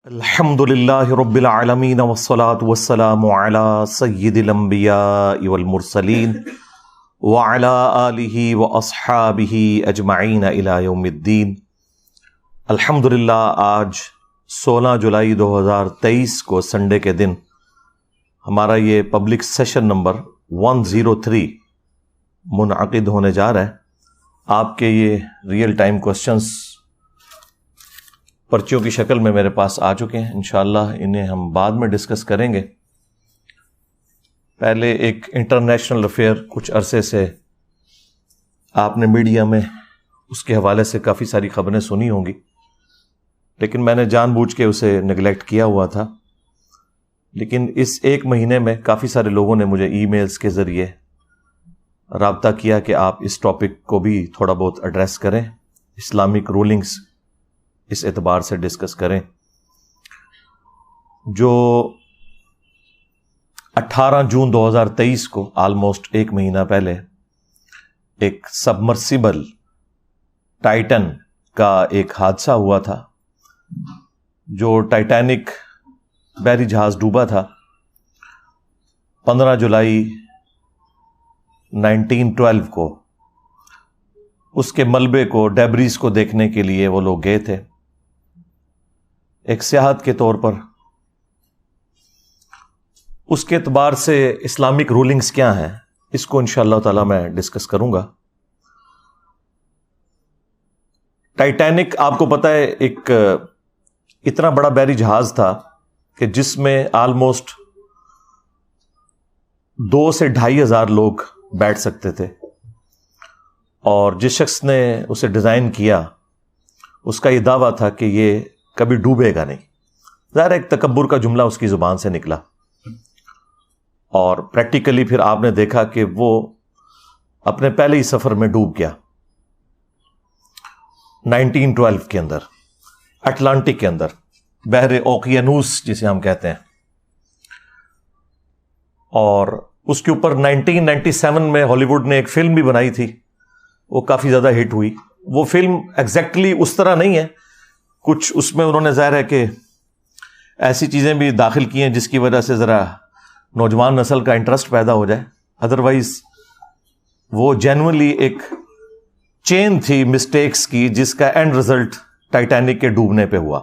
الحمدللہ رب العالمین والصلاة والسلام علی سید الانبیاء والمرسلین وعلی آلہ واصحابہ اجمعین الی یوم الدین۔ الحمدللہ آج 16 جولائی 2023 کو سنڈے کے دن ہمارا یہ پبلک سیشن نمبر 103 منعقد ہونے جا رہا ہے۔ آپ کے یہ ریئل ٹائم کوسچنس پرچیوں کی شکل میں میرے پاس آ چکے ہیں، انشاءاللہ انہیں ہم بعد میں ڈسکس کریں گے۔ پہلے ایک انٹرنیشنل افیئر کچھ عرصے سے آپ نے میڈیا میں اس کے حوالے سے کافی ساری خبریں سنی ہوں گی، لیکن میں نے جان بوجھ کے اسے نگلیکٹ کیا ہوا تھا۔ لیکن اس ایک مہینے میں کافی سارے لوگوں نے مجھے ای میلز کے ذریعے رابطہ کیا کہ آپ اس ٹاپک کو بھی تھوڑا بہت ایڈریس کریں، اسلامک رولنگز اس اعتبار سے ڈسکس کریں۔ جو 18 جون 2023 کو آلموسٹ ایک مہینہ پہلے ایک سبمرسیبل ٹائٹن کا ایک حادثہ ہوا تھا، جو ٹائٹینک بحری جہاز ڈوبا تھا 15 جولائی 1912 کو۔ اس کے ملبے کو، ڈیبریز کو دیکھنے کے لیے وہ لوگ گئے تھے ایک سیاحت کے طور پر۔ اس کے اعتبار سے اسلامک رولنگز کیا ہیں اس کو انشاءاللہ تعالی میں ڈسکس کروں گا۔ ٹائٹینک آپ کو پتہ ہے ایک اتنا بڑا بحری جہاز تھا کہ جس میں آلموسٹ 2 سے 2,500 لوگ بیٹھ سکتے تھے، اور جس شخص نے اسے ڈیزائن کیا اس کا یہ دعویٰ تھا کہ یہ کبھی ڈوبے گا نہیں۔ ظاہر ایک تکبر کا جملہ اس کی زبان سے نکلا، اور پریکٹیکلی پھر آپ نے دیکھا کہ وہ اپنے پہلے ہی سفر میں ڈوب گیا 1912 کے اندر، اٹلانٹک کے اندر، بحر اوقیانوس جسے ہم کہتے ہیں۔ اور اس کے اوپر 1997 میں ہالی ووڈ نے ایک فلم بھی بنائی تھی، وہ کافی زیادہ ہٹ ہوئی۔ وہ فلم ایگزیکٹلی اس طرح نہیں ہے، کچھ اس میں انہوں نے ظاہر ہے کہ ایسی چیزیں بھی داخل کی ہیں جس کی وجہ سے ذرا نوجوان نسل کا انٹرسٹ پیدا ہو جائے، ادروائز وہ جینوئنلی ایک چین تھی مسٹیکس کی جس کا اینڈ رزلٹ ٹائٹینک کے ڈوبنے پہ ہوا۔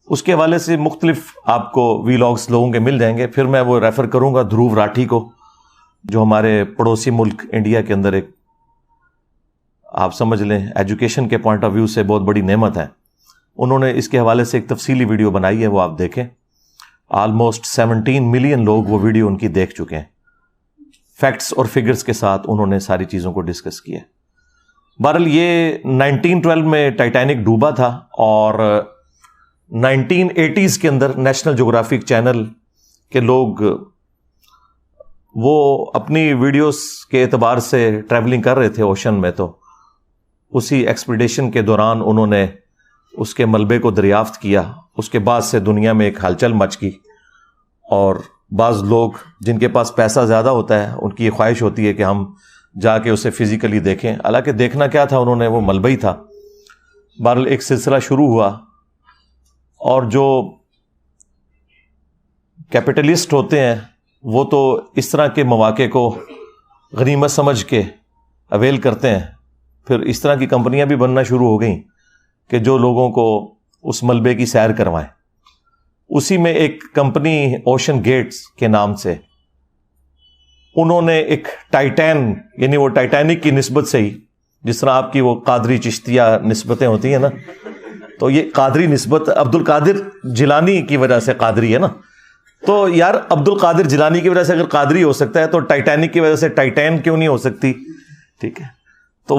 اس کے حوالے سے مختلف آپ کو ویلاگز لوگوں کے مل جائیں گے، پھر میں وہ ریفر کروں گا دھروو راٹھی کو، جو ہمارے پڑوسی ملک انڈیا کے اندر ایک آپ سمجھ لیں ایجوکیشن کے پوائنٹ آف ویو سے بہت بڑی نعمت ہے۔ انہوں نے اس کے حوالے سے ایک تفصیلی ویڈیو بنائی ہے، وہ آپ دیکھیں۔ آلموسٹ 17 ملین لوگ وہ ویڈیو ان کی دیکھ چکے ہیں، فیکٹس اور فگرز کے ساتھ انہوں نے ساری چیزوں کو ڈسکس کیا۔ بہرحال یہ 1912 میں ٹائٹینک ڈوبا تھا، اور 1980s کے اندر نیشنل جغرافک چینل کے لوگ وہ اپنی ویڈیوز کے اعتبار سے ٹریولنگ کر رہے تھے اوشن میں، تو اسی ایکسپیڈیشن کے دوران انہوں نے اس کے ملبے کو دریافت کیا۔ اس کے بعد سے دنیا میں ایک ہلچل مچ گئی، اور بعض لوگ جن کے پاس پیسہ زیادہ ہوتا ہے ان کی یہ خواہش ہوتی ہے کہ ہم جا کے اسے فزیکلی دیکھیں، حالانکہ دیکھنا کیا تھا انہوں نے، وہ ملبہ ہی تھا۔ بہرحال ایک سلسلہ شروع ہوا، اور جو کیپٹلسٹ ہوتے ہیں وہ تو اس طرح کے مواقع کو غنیمت سمجھ کے اویل کرتے ہیں۔ پھر اس طرح کی کمپنیاں بھی بننا شروع ہو گئیں کہ جو لوگوں کو اس ملبے کی سیر کروائیں۔ اسی میں ایک کمپنی اوشن گیٹس کے نام سے انہوں نے ایک ٹائٹین، یعنی وہ ٹائٹینک کی نسبت سے ہی، جس طرح آپ کی وہ قادری چشتیہ نسبتیں ہوتی ہیں نا، تو یہ قادری نسبت عبد القادر جیلانی کی وجہ سے قادری ہے نا، تو یار عبد القادر جیلانی کی وجہ سے اگر قادری ہو سکتا ہے تو ٹائٹینک کی وجہ سے ٹائٹین کیوں نہیں ہو سکتی؟ ٹھیک ہے، تو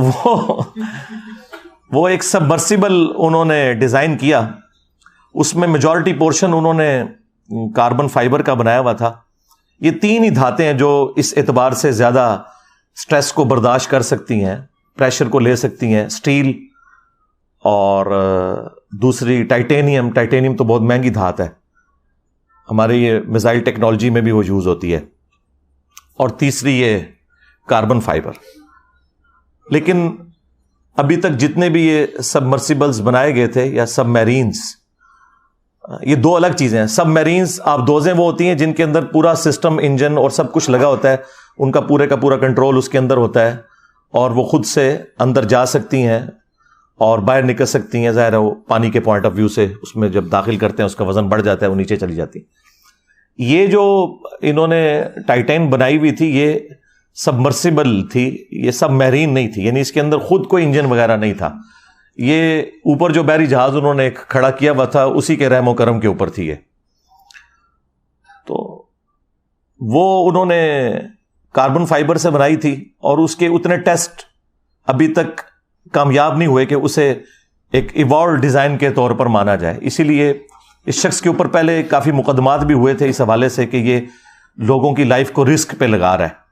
وہ ایک سبمرسیبل انہوں نے ڈیزائن کیا۔ اس میں میجورٹی پورشن انہوں نے کاربن فائبر کا بنایا ہوا تھا۔ یہ 3 ہی دھاتیں ہیں جو اس اعتبار سے زیادہ سٹریس کو برداشت کر سکتی ہیں، پریشر کو لے سکتی ہیں، سٹیل اور دوسری ٹائٹینیم۔ ٹائٹینیم تو بہت مہنگی دھات ہے، ہمارے یہ میزائل ٹیکنالوجی میں بھی وہ یوز ہوتی ہے، اور تیسری یہ کاربن فائبر۔ لیکن ابھی تک جتنے بھی یہ سبمرسیبلز بنائے گئے تھے یا سب میرینز، یہ دو الگ چیزیں ہیں. سب میرینز آپ دوزیں وہ ہوتی ہیں جن کے اندر پورا سسٹم انجن اور سب کچھ لگا ہوتا ہے, ان کا پورے کا پورا کنٹرول اس کے اندر ہوتا ہے اور وہ خود سے اندر جا سکتی ہیں اور باہر نکل سکتی ہیں. ظاہر ہے وہ پانی کے پوائنٹ آف ویو سے اس میں جب داخل کرتے ہیں اس کا وزن بڑھ جاتا ہے, وہ نیچے چلی جاتی. یہ جو انہوں نے ٹائٹین بنائی ہوئی تھی یہ سبمرسیبل تھی, یہ سب میرین نہیں تھی, یعنی اس کے اندر خود کوئی انجن وغیرہ نہیں تھا. یہ اوپر جو بحری جہاز انہوں نے ایک کھڑا کیا ہوا تھا اسی کے رحم و کرم کے اوپر تھی یہ. تو وہ انہوں نے کاربن فائبر سے بنائی تھی اور اس کے اتنے ٹیسٹ ابھی تک کامیاب نہیں ہوئے کہ اسے ایک ایوالو ڈیزائن کے طور پر مانا جائے. اسی لیے اس شخص کے اوپر پہلے کافی مقدمات بھی ہوئے تھے اس حوالے سے کہ یہ لوگوں کی لائف کو رسک پہ لگا رہا ہے.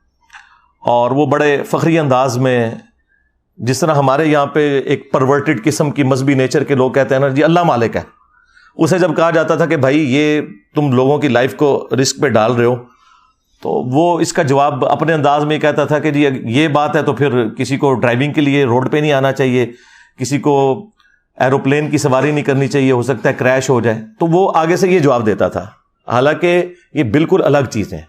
اور وہ بڑے فخری انداز میں, جس طرح ہمارے یہاں پہ ایک پرورٹڈ قسم کی مذہبی نیچر کے لوگ کہتے ہیں نا جی اللہ مالک ہے, اسے جب کہا جاتا تھا کہ بھائی یہ تم لوگوں کی لائف کو رسک پہ ڈال رہے ہو, تو وہ اس کا جواب اپنے انداز میں کہتا تھا کہ جی یہ بات ہے تو پھر کسی کو ڈرائیونگ کے لیے روڈ پہ نہیں آنا چاہیے, کسی کو ایروپلین کی سواری نہیں کرنی چاہیے, ہو سکتا ہے کریش ہو جائے. تو وہ آگے سے یہ جواب دیتا تھا, حالانکہ یہ بالکل الگ چیزیں.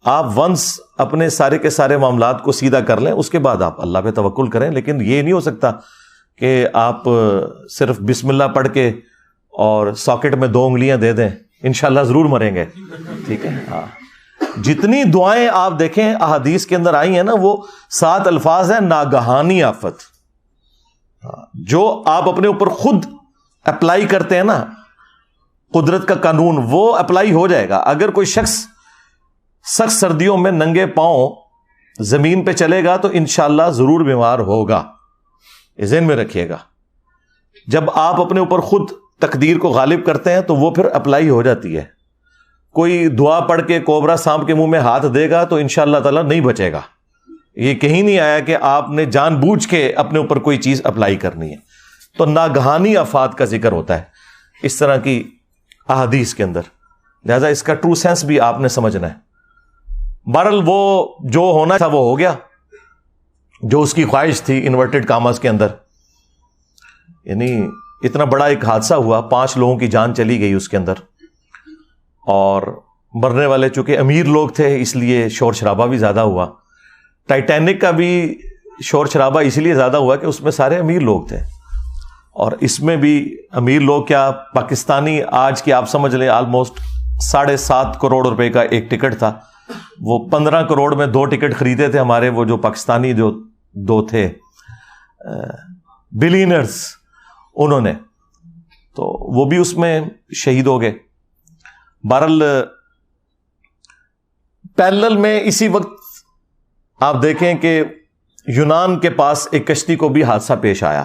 آپ ونس اپنے سارے کے سارے معاملات کو سیدھا کر لیں, اس کے بعد آپ اللہ پہ توکل کریں, لیکن یہ نہیں ہو سکتا کہ آپ صرف بسم اللہ پڑھ کے اور ساکٹ میں 2 انگلیاں دے دیں انشاءاللہ ضرور مریں گے. ٹھیک ہے, ہاں. جتنی دعائیں آپ دیکھیں احادیث کے اندر آئی ہیں نا, وہ 7 الفاظ ہیں ناگہانی آفت. جو آپ اپنے اوپر خود اپلائی کرتے ہیں نا, قدرت کا قانون وہ اپلائی ہو جائے گا. اگر کوئی شخص سخت سردیوں میں ننگے پاؤں زمین پہ چلے گا تو انشاءاللہ ضرور بیمار ہوگا, ذہن میں رکھیے گا. جب آپ اپنے اوپر خود تقدیر کو غالب کرتے ہیں تو وہ پھر اپلائی ہو جاتی ہے. کوئی دعا پڑھ کے کوبرا سانپ کے منہ میں ہاتھ دے گا تو انشاءاللہ تعالیٰ نہیں بچے گا. یہ کہیں نہیں آیا کہ آپ نے جان بوجھ کے اپنے اوپر کوئی چیز اپلائی کرنی ہے. تو ناگہانی آفات کا ذکر ہوتا ہے اس طرح کی احادیث کے اندر, لہذا اس کا ٹرو سینس بھی آپ نے سمجھنا ہے. بہرحال وہ جو ہونا تھا وہ ہو گیا, جو اس کی خواہش تھی انورٹڈ کاماز کے اندر. یعنی اتنا بڑا ایک حادثہ ہوا, 5 لوگوں کی جان چلی گئی اس کے اندر, اور مرنے والے چونکہ امیر لوگ تھے اس لیے شور شرابہ بھی زیادہ ہوا. ٹائٹینک کا بھی شور شرابہ اس لیے زیادہ ہوا کہ اس میں سارے امیر لوگ تھے, اور اس میں بھی امیر لوگ کیا, پاکستانی آج کی آپ سمجھ لیں آلموسٹ 7.5 کروڑ روپے کا ایک ٹکٹ تھا. وہ 15 کروڑ میں 2 ٹکٹ خریدے تھے ہمارے وہ جو پاکستانی جو 2 تھے بلینرز, انہوں نے, تو وہ بھی اس میں شہید ہو گئے. بہرحال پیرلل میں اسی وقت آپ دیکھیں کہ یونان کے پاس ایک کشتی کو بھی حادثہ پیش آیا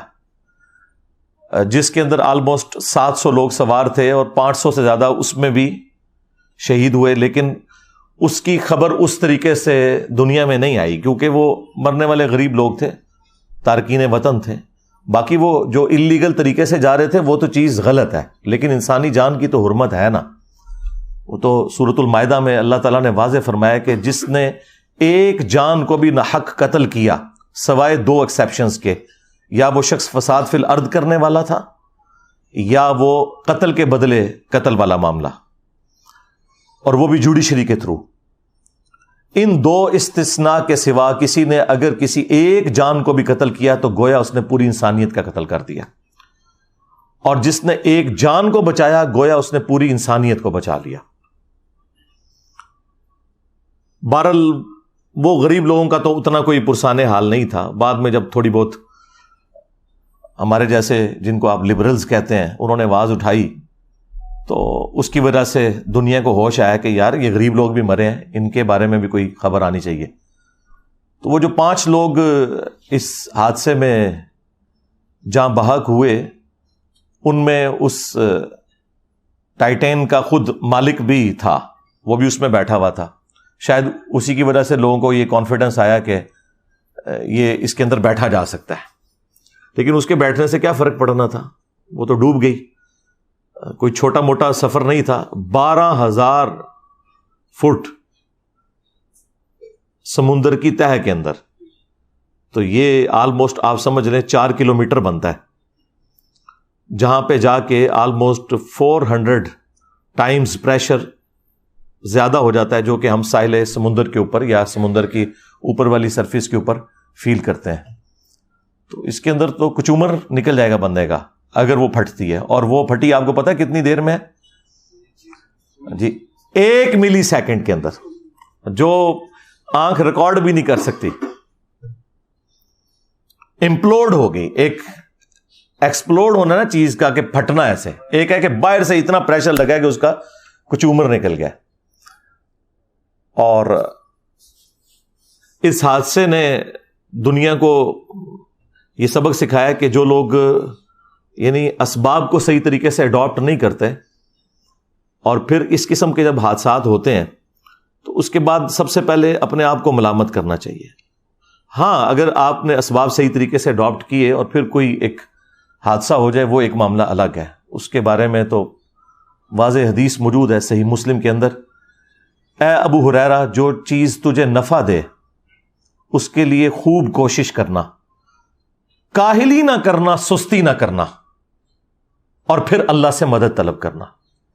جس کے اندر آلموسٹ 700 لوگ سوار تھے اور 500 سے زیادہ اس میں بھی شہید ہوئے. لیکن اس کی خبر اس طریقے سے دنیا میں نہیں آئی کیونکہ وہ مرنے والے غریب لوگ تھے, تارکین وطن تھے. باقی وہ جو اللیگل طریقے سے جا رہے تھے وہ تو چیز غلط ہے, لیکن انسانی جان کی تو حرمت ہے نا. وہ تو سورۃ المائدہ میں اللہ تعالیٰ نے واضح فرمایا کہ جس نے ایک جان کو بھی ناحق قتل کیا سوائے 2 ایکسیپشنز کے, یا وہ شخص فساد فی الارض کرنے والا تھا یا وہ قتل کے بدلے قتل والا معاملہ, اور وہ بھی جوڈیشری کے تھرو. ان 2 استثناء کے سوا کسی نے اگر کسی ایک جان کو بھی قتل کیا تو گویا اس نے پوری انسانیت کا قتل کر دیا, اور جس نے ایک جان کو بچایا گویا اس نے پوری انسانیت کو بچا لیا. بہرحال وہ غریب لوگوں کا تو اتنا کوئی پرسان حال نہیں تھا. بعد میں جب تھوڑی بہت ہمارے جیسے جن کو آپ لبرلز کہتے ہیں انہوں نے آواز اٹھائی تو اس کی وجہ سے دنیا کو ہوش آیا کہ یار یہ غریب لوگ بھی مرے ہیں, ان کے بارے میں بھی کوئی خبر آنی چاہیے. تو وہ جو 5 لوگ اس حادثے میں جاں بحق ہوئے ان میں اس ٹائٹین کا خود مالک بھی تھا, وہ بھی اس میں بیٹھا ہوا تھا. شاید اسی کی وجہ سے لوگوں کو یہ کانفیڈنس آیا کہ یہ اس کے اندر بیٹھا جا سکتا ہے. لیکن اس کے بیٹھنے سے کیا فرق پڑنا تھا, وہ تو ڈوب گئی. کوئی چھوٹا موٹا سفر نہیں تھا. 12,000 فٹ سمندر کی تہہ کے اندر, تو یہ آلموسٹ آپ سمجھ لیں 4 کلومیٹر بنتا ہے. جہاں پہ جا کے آلموسٹ 400 ٹائمز پریشر زیادہ ہو جاتا ہے جو کہ ہم ساحل سمندر کے اوپر یا سمندر کی اوپر والی سرفیس کے اوپر فیل کرتے ہیں. تو اس کے اندر تو کچومر نکل جائے گا بندے کا اگر وہ پھٹتی ہے. اور وہ پھٹی آپ کو پتا ہے کتنی دیر میں ہے جی؟ 1 ملی سیکنڈ کے اندر, جو آنکھ ریکارڈ بھی نہیں کر سکتی. امپلوڈ ہو گئی. ایک ایکسپلوڈ ہونا نا چیز کا کہ پھٹنا ایسے, ایک ہے کہ باہر سے اتنا پریشر لگا کہ اس کا کچومر نکل گیا. اور اس حادثے نے دنیا کو یہ سبق سکھایا کہ جو لوگ یعنی اسباب کو صحیح طریقے سے اڈاپٹ نہیں کرتے اور پھر اس قسم کے جب حادثات ہوتے ہیں تو اس کے بعد سب سے پہلے اپنے آپ کو ملامت کرنا چاہیے. ہاں, اگر آپ نے اسباب صحیح طریقے سے اڈاپٹ کیے اور پھر کوئی ایک حادثہ ہو جائے وہ ایک معاملہ الگ ہے. اس کے بارے میں تو واضح حدیث موجود ہے صحیح مسلم کے اندر, اے ابو ہریرہ جو چیز تجھے نفع دے اس کے لیے خوب کوشش کرنا, کاہلی نہ کرنا, سستی نہ کرنا, اور پھر اللہ سے مدد طلب کرنا.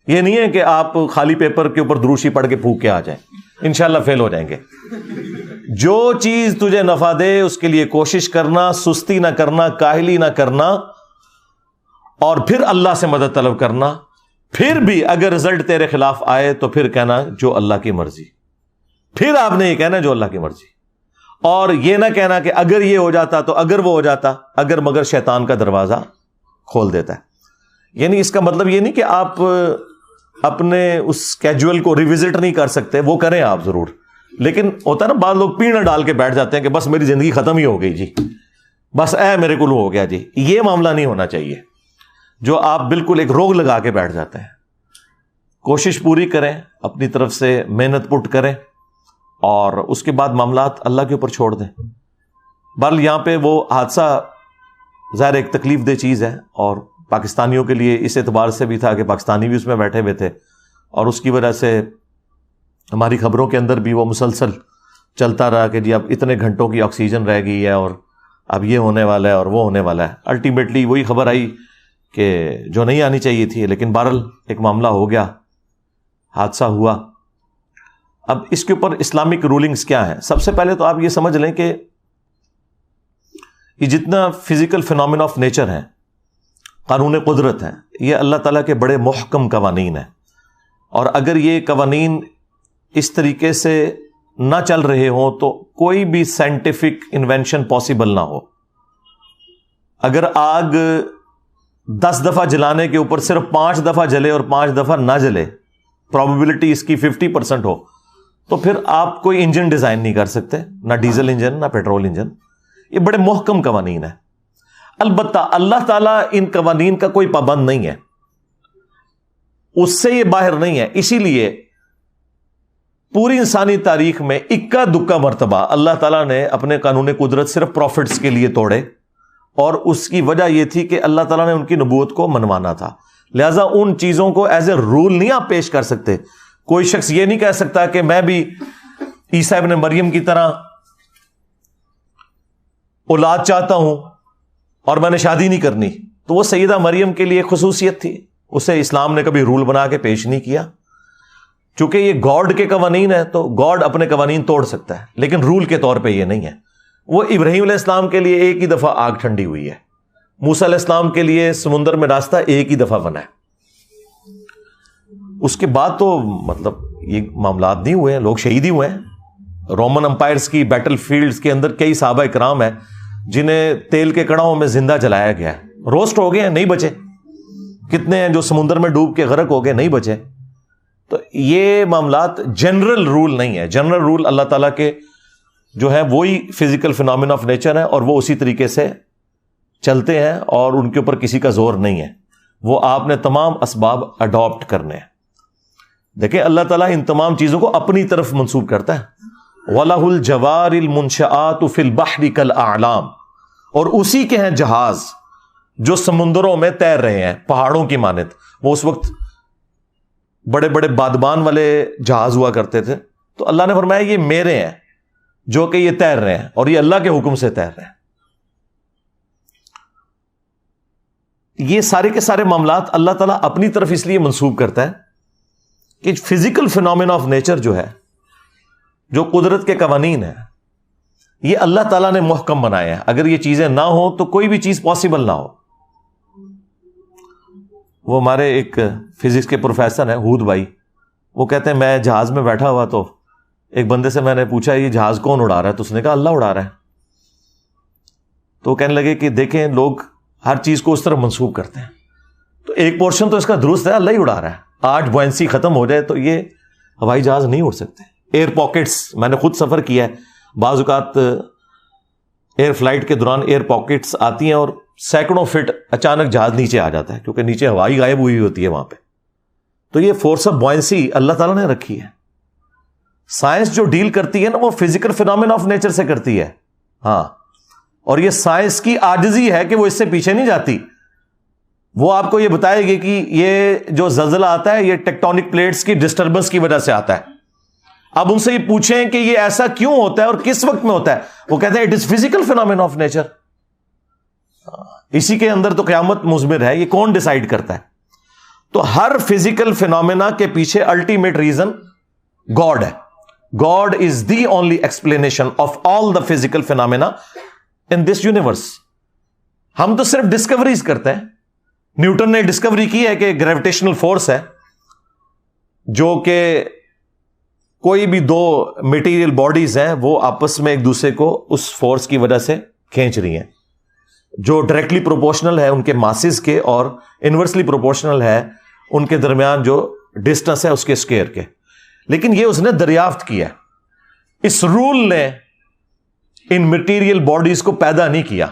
یہ نہیں ہے کہ آپ خالی پیپر کے اوپر دروشی پڑھ کے پھونک کے آ جائیں, انشاءاللہ فیل ہو جائیں گے. جو چیز تجھے نفع دے اس کے لیے کوشش کرنا, سستی نہ کرنا, کاہلی نہ کرنا, اور پھر اللہ سے مدد طلب کرنا. پھر بھی اگر رزلٹ تیرے خلاف آئے تو پھر کہنا جو اللہ کی مرضی. پھر آپ نے یہ کہنا جو اللہ کی مرضی, اور یہ نہ کہنا کہ اگر یہ ہو جاتا تو اگر وہ ہو جاتا, اگر مگر شیطان کا دروازہ کھول دیتا ہے. یعنی اس کا مطلب یہ نہیں کہ آپ اپنے اس کیجول کو ریوزٹ نہیں کر سکتے, وہ کریں آپ ضرور, لیکن ہوتا ہے نا بعض لوگ پیڑ ڈال کے بیٹھ جاتے ہیں کہ بس میری زندگی ختم ہی ہو گئی جی, بس میرے کو ہو گیا جی. یہ معاملہ نہیں ہونا چاہیے جو آپ بالکل ایک روگ لگا کے بیٹھ جاتے ہیں. کوشش پوری کریں, اپنی طرف سے محنت پٹ کریں, اور اس کے بعد معاملات اللہ کے اوپر چھوڑ دیں. بہرحال یہاں پہ وہ حادثہ ظاہر ایک تکلیف دہ چیز ہے, اور پاکستانیوں کے لیے اس اعتبار سے بھی تھا کہ پاکستانی بھی اس میں بیٹھے ہوئے تھے, اور اس کی وجہ سے ہماری خبروں کے اندر بھی وہ مسلسل چلتا رہا کہ جی اب اتنے گھنٹوں کی آکسیجن رہ گئی ہے اور اب یہ ہونے والا ہے اور وہ ہونے والا ہے. الٹیمیٹلی وہی خبر آئی کہ جو نہیں آنی چاہیے تھی, لیکن بہرحال ایک معاملہ ہو گیا, حادثہ ہوا. اب اس کے اوپر اسلامک رولنگز کیا ہیں؟ سب سے پہلے تو آپ یہ سمجھ لیں کہ یہ جتنا فزیکل فینومینا آف نیچر ہیں, قانون قدرت ہیں, یہ اللہ تعالیٰ کے بڑے محکم قوانین ہیں. اور اگر یہ قوانین اس طریقے سے نہ چل رہے ہوں تو کوئی بھی سائنٹیفک انوینشن پاسبل نہ ہو. اگر آگ 10 دفعہ جلانے کے اوپر صرف 5 دفعہ جلے اور 5 دفعہ نہ جلے, پروبیبلٹی اس کی 50% ہو, تو پھر آپ کوئی انجن ڈیزائن نہیں کر سکتے, نہ ڈیزل انجن نہ پیٹرول انجن. یہ بڑے محکم قوانین ہیں. البتہ اللہ تعالیٰ ان قوانین کا کوئی پابند نہیں ہے, اس سے یہ باہر نہیں ہے. اسی لیے پوری انسانی تاریخ میں اکا دکا مرتبہ اللہ تعالیٰ نے اپنے قانون قدرت صرف پروفٹس کے لیے توڑے, اور اس کی وجہ یہ تھی کہ اللہ تعالیٰ نے ان کی نبوت کو منوانا تھا. لہذا ان چیزوں کو ایز اے رول نہیں آپ پیش کر سکتے. کوئی شخص یہ نہیں کہہ سکتا کہ میں بھی عیسیٰ ابن مریم کی طرح اولاد چاہتا ہوں اور میں نے شادی نہیں کرنی. تو وہ سیدہ مریم کے لیے خصوصیت تھی, اسے اسلام نے کبھی رول بنا کے پیش نہیں کیا. چونکہ یہ گاڈ کے قوانین ہے تو گاڈ اپنے قوانین توڑ سکتا ہے, لیکن رول کے طور پہ یہ نہیں ہے. وہ ابراہیم علیہ السلام کے لیے ایک ہی دفعہ آگ ٹھنڈی ہوئی ہے, موسیٰ علیہ السلام کے لیے سمندر میں راستہ ایک ہی دفعہ بنا ہے. اس کے بعد تو مطلب یہ معاملات نہیں ہوئے ہیں, لوگ شہید ہی ہوئے ہیں. رومن امپائرز کی بیٹل فیلڈز کے اندر کئی صحابہ اکرام ہیں جنہیں تیل کے کڑاؤں میں زندہ جلایا گیا ہے, روسٹ ہو گئے ہیں, نہیں بچے. کتنے ہیں جو سمندر میں ڈوب کے غرق ہو گئے, نہیں بچے. تو یہ معاملات جنرل رول نہیں ہے. جنرل رول اللہ تعالیٰ کے جو ہے وہی فزیکل فینومینا آف نیچر ہے, اور وہ اسی طریقے سے چلتے ہیں, اور ان کے اوپر کسی کا زور نہیں ہے. وہ آپ نے تمام اسباب اڈاپٹ کرنے ہیں. دیکھیں اللہ تعالیٰ ان تمام چیزوں کو اپنی طرف منسوب کرتا ہے. وَلَهُ الْجَوَارِ الْمُنْشَآتُ فِي الْبَحْرِ كَالْأَعْلَامِ, اور اسی کے ہیں جہاز جو سمندروں میں تیر رہے ہیں پہاڑوں کی مانند. وہ اس وقت بڑے بڑے بادبان والے جہاز ہوا کرتے تھے, تو اللہ نے فرمایا یہ میرے ہیں جو کہ یہ تیر رہے ہیں, اور یہ اللہ کے حکم سے تیر رہے ہیں. یہ سارے کے سارے معاملات اللہ تعالیٰ اپنی طرف اس لیے منسوب کرتا ہے کہ فزیکل فینومینا آف نیچر جو ہے، جو قدرت کے قوانین ہیں، یہ اللہ تعالیٰ نے محکم بنایا ہے. اگر یہ چیزیں نہ ہوں تو کوئی بھی چیز پاسبل نہ ہو. وہ ہمارے ایک فزکس کے پروفیسر ہیں ہود بھائی، وہ کہتے ہیں میں جہاز میں بیٹھا ہوا تو ایک بندے سے میں نے پوچھا یہ جہاز کون اڑا رہا ہے، تو اس نے کہا اللہ اڑا رہا ہے. تو وہ کہنے لگے کہ دیکھیں لوگ ہر چیز کو اس طرح منسوب کرتے ہیں، تو ایک پورشن تو اس کا درست ہے، اللہ ہی اڑا رہا ہے. آج بوئنسی ختم ہو جائے تو یہ ہوائی جہاز نہیں اڑ سکتے. ایئر پاکٹس، میں نے خود سفر کیا ہے، بعض اوقات ایئر فلائٹ کے دوران ایئر پاکٹس آتی ہیں اور سینکڑوں فٹ اچانک جہاز نیچے آ جاتا ہے کیونکہ نیچے ہوائی غائب ہوئی ہوتی ہے وہاں پہ. تو یہ فورس آف بوئنسی اللہ تعالیٰ نے رکھی ہے. سائنس جو ڈیل کرتی ہے نا وہ فزیکل فینومینا آف نیچر سے کرتی ہے. ہاں، اور یہ سائنس کی عاجزی ہے کہ وہ اس سے پیچھے نہیں جاتی. وہ آپ کو یہ بتائے گی کہ یہ جو زلزلہ آتا ہے یہ ٹیکٹونک پلیٹس کی ڈسٹربنس کی وجہ سے آتا ہے. اب ان سے یہ پوچھیں کہ یہ ایسا کیوں ہوتا ہے اور کس وقت میں ہوتا ہے، وہ کہتے ہیں it is physical phenomena of nature. اسی کے اندر تو قیامت مضمر ہے، یہ کون ڈیسائیڈ کرتا ہے؟ تو ہر فزیکل فینومینا کے پیچھے الٹیمیٹ ریزن گاڈ ہے. God is the only explanation of all the physical phenomena in this universe. ہم تو صرف ڈسکوریز کرتے ہیں. نیوٹن نے ڈسکوری کی ہے کہ گریویٹیشنل فورس ہے جو کہ کوئی بھی دو میٹیریل باڈیز ہیں وہ آپس میں ایک دوسرے کو اس فورس کی وجہ سے کھینچ رہی ہیں، جو ڈائریکٹلی پروپورشنل ہے ان کے ماسز کے اور انورسلی پروپورشنل ہے ان کے درمیان جو ڈسٹنس ہے اس کے اسکوائر کے. لیکن یہ اس نے دریافت کیا. اس رول نے ان میٹیریل باڈیز کو پیدا نہیں کیا.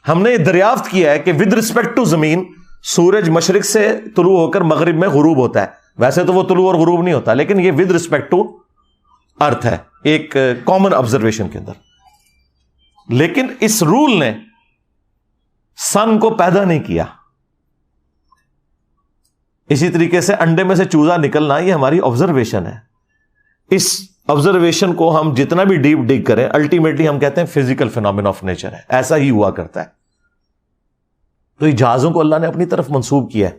ہم نے یہ دریافت کیا ہے کہ ود رسپیکٹ ٹو زمین سورج مشرق سے طلوع ہو کر مغرب میں غروب ہوتا ہے. ویسے تو وہ طلوع اور غروب نہیں ہوتا، لیکن یہ ود رسپیکٹ ٹو ارتھ ہے ایک کامن آبزرویشن کے اندر. لیکن اس رول نے سن کو پیدا نہیں کیا. اسی طریقے سے انڈے میں سے چوزا نکلنا یہ ہماری آبزرویشن ہے. اس آبزرویشن کو ہم جتنا بھی ڈیپ ڈگ کریں الٹیمیٹلی ہم کہتے ہیں فزیکل فینومینا آف نیچر ہے، ایسا ہی ہوا کرتا ہے. تو یہ جہازوں کو اللہ نے اپنی طرف منسوب کیا ہے.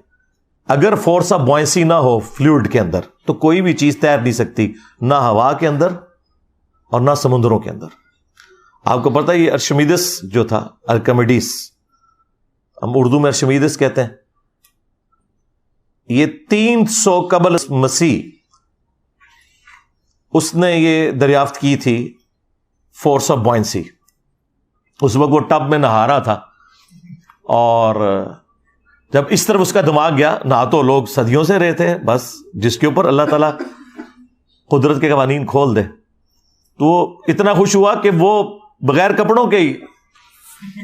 اگر فورس آف بوئنسی نہ ہو فلوئڈ کے اندر تو کوئی بھی چیز تیر نہیں سکتی، نہ ہوا کے اندر اور نہ سمندروں کے اندر. آپ کو پتا ہے یہ ارشمیدس جو تھا، ارکمیڈس، ہم اردو میں ارشمیدس کہتے ہیں، یہ 300 قبل مسیح اس نے یہ دریافت کی تھی فورس آف بوئنسی. اس وقت وہ ٹب میں نہا رہا تھا اور جب اس طرف اس کا دماغ گیا، نہ تو لوگ صدیوں سے رہے تھے، بس جس کے اوپر اللہ تعالیٰ قدرت کے قوانین کھول دے، تو وہ اتنا خوش ہوا کہ وہ بغیر کپڑوں کے ہی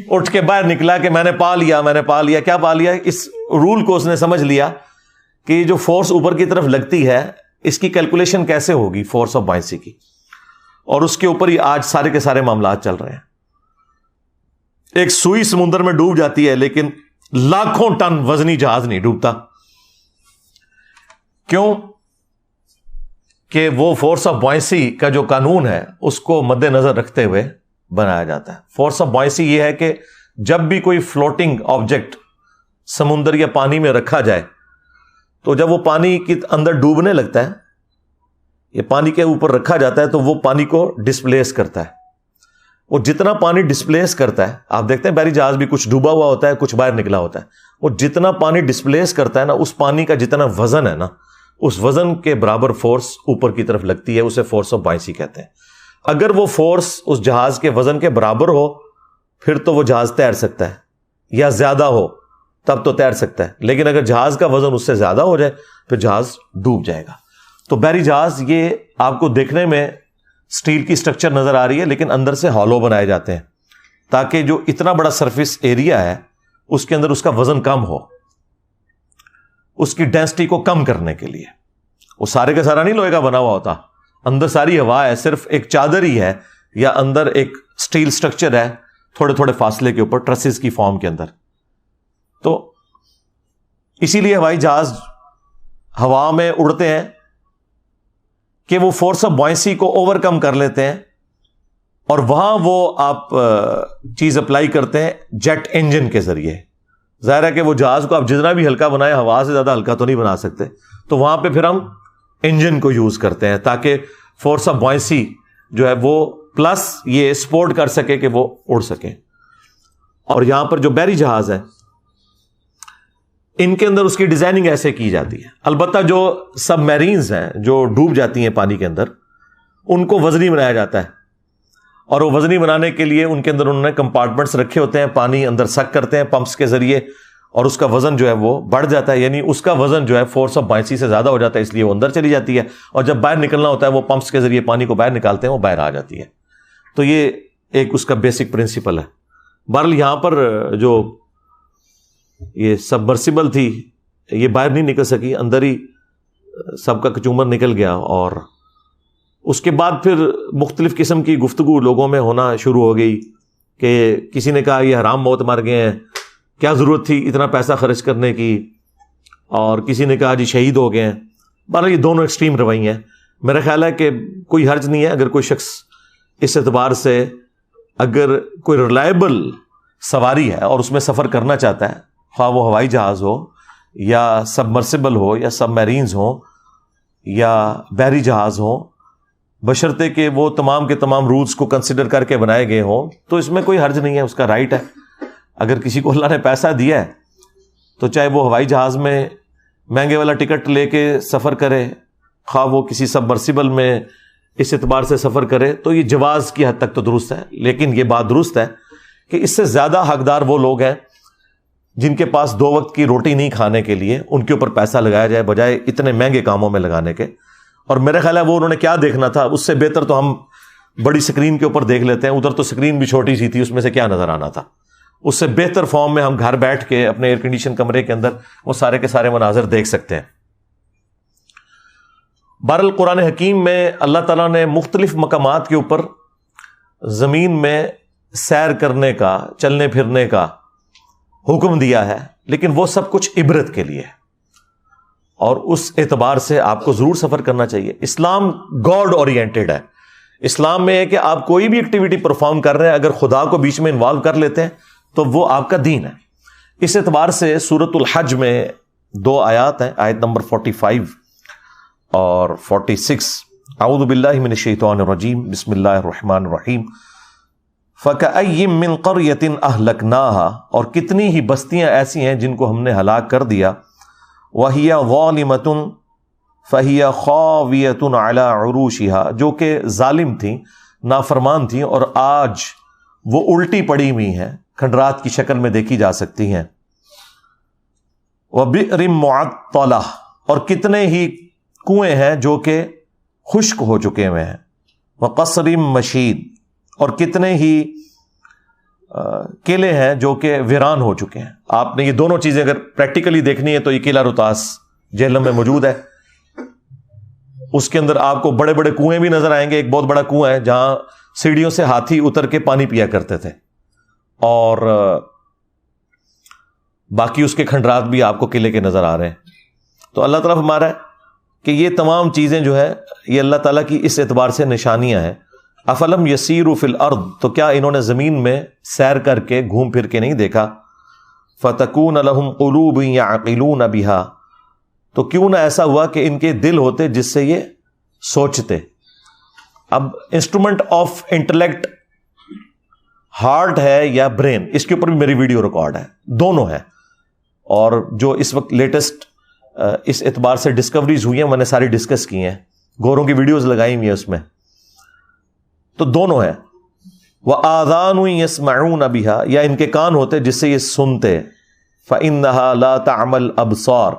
اٹھ کے باہر نکلا کہ میں نے پا لیا، میں نے پا لیا. کیا پا لیا؟ اس رول کو اس نے سمجھ لیا کہ یہ جو فورس اوپر کی طرف لگتی ہے اس کی کیلکولیشن کیسے ہوگی فورس آف بوئنسی کی، اور اس کے اوپر ہی آج سارے کے سارے معاملات چل رہے ہیں. ایک سوئی سمندر میں ڈوب جاتی ہے لیکن لاکھوں ٹن وزنی جہاز نہیں ڈوبتا. کیوں؟ کہ وہ فورس آف بوئنسی کا جو قانون ہے اس کو مد نظر رکھتے ہوئے بنایا جاتا ہے. فورس آف بوئنسی یہ ہے کہ جب بھی کوئی فلوٹنگ آبجیکٹ سمندر یا پانی میں رکھا جائے تو جب وہ پانی کے اندر ڈوبنے لگتا ہے، یہ پانی کے اوپر رکھا جاتا ہے تو وہ پانی کو ڈسپلیس کرتا ہے. وہ جتنا پانی ڈسپلیس کرتا ہے، آپ دیکھتے ہیں بحری جہاز بھی کچھ ڈوبا ہوا ہوتا ہے کچھ باہر نکلا ہوتا ہے، وہ جتنا پانی ڈسپلیس کرتا ہے نا، اس پانی کا جتنا وزن ہے نا، اس وزن کے برابر فورس اوپر کی طرف لگتی ہے. اسے فورس آف بوئنسی کہتے ہیں. اگر وہ فورس اس جہاز کے وزن کے برابر ہو پھر تو وہ جہاز تیر سکتا ہے، یا زیادہ ہو تب تو تیر سکتا ہے. لیکن اگر جہاز کا وزن اس سے زیادہ ہو جائے پھر جہاز ڈوب جائے گا. تو بحری جہاز یہ آپ کو دیکھنے میں اسٹیل کی سٹرکچر نظر آ رہی ہے لیکن اندر سے ہالو بنائے جاتے ہیں تاکہ جو اتنا بڑا سرفیس ایریا ہے اس کے اندر اس کا وزن کم ہو، اس کی ڈینسٹی کو کم کرنے کے لیے. وہ سارے کا سارا نہیں لوہے کا بنا ہوا ہوتا، اندر ساری ہوا ہے، صرف ایک چادر ہی ہے یا اندر ایک اسٹیل سٹرکچر ہے تھوڑے تھوڑے فاصلے کے اوپر ٹرسز کی فارم کے اندر. تو اسی لیے ہوائی جہاز ہوا میں اڑتے ہیں کہ وہ فورس آف بوئنسی کو اوور کم کر لیتے ہیں اور وہاں وہ آپ چیز اپلائی کرتے ہیں جیٹ انجن کے ذریعے. ظاہر ہے کہ وہ جہاز کو آپ جتنا بھی ہلکا بنائیں ہوا سے زیادہ ہلکا تو نہیں بنا سکتے، تو وہاں پہ پھر ہم انجن کو یوز کرتے ہیں تاکہ فورس آف بوائنسی جو ہے وہ پلس یہ سپورٹ کر سکے کہ وہ اڑ سکے۔ اور یہاں پر جو بحری جہاز ہے ان کے اندر اس کی ڈیزائننگ ایسے کی جاتی ہے۔ البتہ جو سب میرینز ہیں جو ڈوب جاتی ہیں پانی کے اندر، ان کو وزنی بنایا جاتا ہے، اور وہ وزنی بنانے کے لیے ان کے اندر انہوں نے کمپارٹمنٹس رکھے ہوتے ہیں، پانی اندر سک کرتے ہیں پمپس کے ذریعے، اور اس کا وزن جو ہے وہ بڑھ جاتا ہے، یعنی اس کا وزن جو ہے فورس آف بائنسی سے زیادہ ہو جاتا ہے، اس لیے وہ اندر چلی جاتی ہے، اور جب باہر نکلنا ہوتا ہے وہ پمپس کے ذریعے پانی کو باہر نکالتے ہیں، وہ باہر آ جاتی ہے۔ تو یہ ایک اس کا بیسک پرنسپل ہے۔ بہرحال یہاں پر جو یہ سبمرسیبل تھی یہ باہر نہیں نکل سکی، اندر ہی سب کا کچومر نکل گیا، اور اس کے بعد پھر مختلف قسم کی گفتگو لوگوں میں ہونا شروع ہو گئی کہ کسی نے کہا یہ حرام موت مر گئے ہیں، کیا ضرورت تھی اتنا پیسہ خرچ کرنے کی، اور کسی نے کہا جی شہید ہو گئے ہیں۔ بہرحال یہ دونوں ایکسٹریم رویے ہیں۔ میرا خیال ہے کہ کوئی حرج نہیں ہے اگر کوئی شخص اس اعتبار سے اگر کوئی ریلائبل سواری ہے اور اس میں سفر کرنا چاہتا ہے، خواہ وہ ہوائی جہاز ہو یا سبمرسیبل ہو یا سب میرینز ہوں یا بحری جہاز ہوں، بشرطے کہ وہ تمام کے تمام رولز کو کنسیڈر کر کے بنائے گئے ہوں، تو اس میں کوئی حرج نہیں ہے، اس کا رائٹ ہے۔ اگر کسی کو اللہ نے پیسہ دیا ہے تو چاہے وہ ہوائی جہاز میں مہنگے والا ٹکٹ لے کے سفر کرے، خواہ وہ کسی سبمرسیبل میں اس اعتبار سے سفر کرے، تو یہ جواز کی حد تک تو درست ہے۔ لیکن یہ بات درست ہے کہ اس سے زیادہ حقدار وہ لوگ ہیں جن کے پاس 2 وقت کی روٹی نہیں کھانے کے لیے، ان کے اوپر پیسہ لگایا جائے بجائے اتنے مہنگے کاموں میں لگانے کے۔ اور میرا خیال ہے وہ انہوں نے کیا دیکھنا تھا، اس سے بہتر تو ہم بڑی سکرین کے اوپر دیکھ لیتے ہیں، ادھر تو سکرین بھی چھوٹی سی تھی، اس میں سے کیا نظر آنا تھا۔ اس سے بہتر فارم میں ہم گھر بیٹھ کے اپنے ایئر کنڈیشن کمرے کے اندر وہ سارے کے سارے مناظر دیکھ سکتے ہیں۔ بہرحال قرآن حکیم میں اللہ تعالیٰ نے مختلف مقامات کے اوپر زمین میں سیر کرنے کا، چلنے پھرنے کا حکم دیا ہے، لیکن وہ سب کچھ عبرت کے لیے ہے، اور اس اعتبار سے آپ کو ضرور سفر کرنا چاہیے۔ اسلام گاڈ اورینٹڈ ہے۔ اسلام میں ہے کہ آپ کوئی بھی ایکٹیویٹی پرفارم کر رہے ہیں، اگر خدا کو بیچ میں انوالو کر لیتے ہیں تو وہ آپ کا دین ہے۔ اس اعتبار سے سورۃ الحج میں 2 آیات ہیں، آیت نمبر 45 اور 46۔ اعوذ باللہ من الشیطان الرجیم، بسم اللہ الرحمن الرحیم۔ فَكَأَيٍّ مِّن قَرْيَةٍ أَهْلَكْنَاهَا، اور کتنی ہی بستیاں ایسی ہیں جن کو ہم نے ہلاک کر دیا، وَهِيَ ظَالِمَةٌ فَهِيَ خَاوِيَةٌ عَلَىٰ عُرُوشِهَا، جو کہ ظالم تھیں، نافرمان تھیں، اور آج وہ الٹی پڑی ہوئی ہیں، کھنڈرات کی شکل میں دیکھی جا سکتی ہیں۔ وَبِئْرٍ مُّعَطَّلَةٍ، اور کتنے ہی کنویں ہیں جو کہ خشک ہو چکے ہوئے ہیں۔ وَقَصْرٍ مَّشِيدٍ، اور کتنے ہی قلعے ہیں جو کہ ویران ہو چکے ہیں۔ آپ نے یہ دونوں چیزیں اگر پریکٹیکلی دیکھنی ہے تو یہ قلعہ روتاس جہلم میں موجود ہے، اس کے اندر آپ کو بڑے بڑے کنویں بھی نظر آئیں گے۔ ایک بہت بڑا کنواں ہے جہاں سیڑھیوں سے ہاتھی اتر کے پانی پیا کرتے تھے، اور باقی اس کے کھنڈرات بھی آپ کو قلعے کے نظر آ رہے ہیں۔ تو اللہ تعالیٰ فرما رہا ہے کہ یہ تمام چیزیں جو ہے یہ اللہ تعالیٰ کی اس اعتبار سے نشانیاں ہیں۔ افلم یسیروا فی الارض، تو کیا انہوں نے زمین میں سیر کر کے گھوم پھر کے نہیں دیکھا؟ فتکون لہم قلوب یعقلون بہا، تو کیوں نہ ایسا ہوا کہ ان کے دل ہوتے جس سے یہ سوچتے۔ اب انسٹرومنٹ آف انٹلیکٹ ہارٹ ہے یا برین، اس کے اوپر بھی میری ویڈیو ریکارڈ ہے، دونوں ہیں، اور جو اس وقت لیٹسٹ اس اعتبار سے ڈسکوریز ہوئی ہیں میں نے ساری ڈسکس کی ہیں، گوروں کی ویڈیوز لگائی ہوئی ہیں اس میں، تو دونوں ہیں۔ وَآذَانٌ يَسْمَعُونَ بِهَا، یا ان کے کان ہوتے جس سے یہ سنتے۔ فَإِنَّهَا لَا تَعْمَى الْأَبْصَارُ،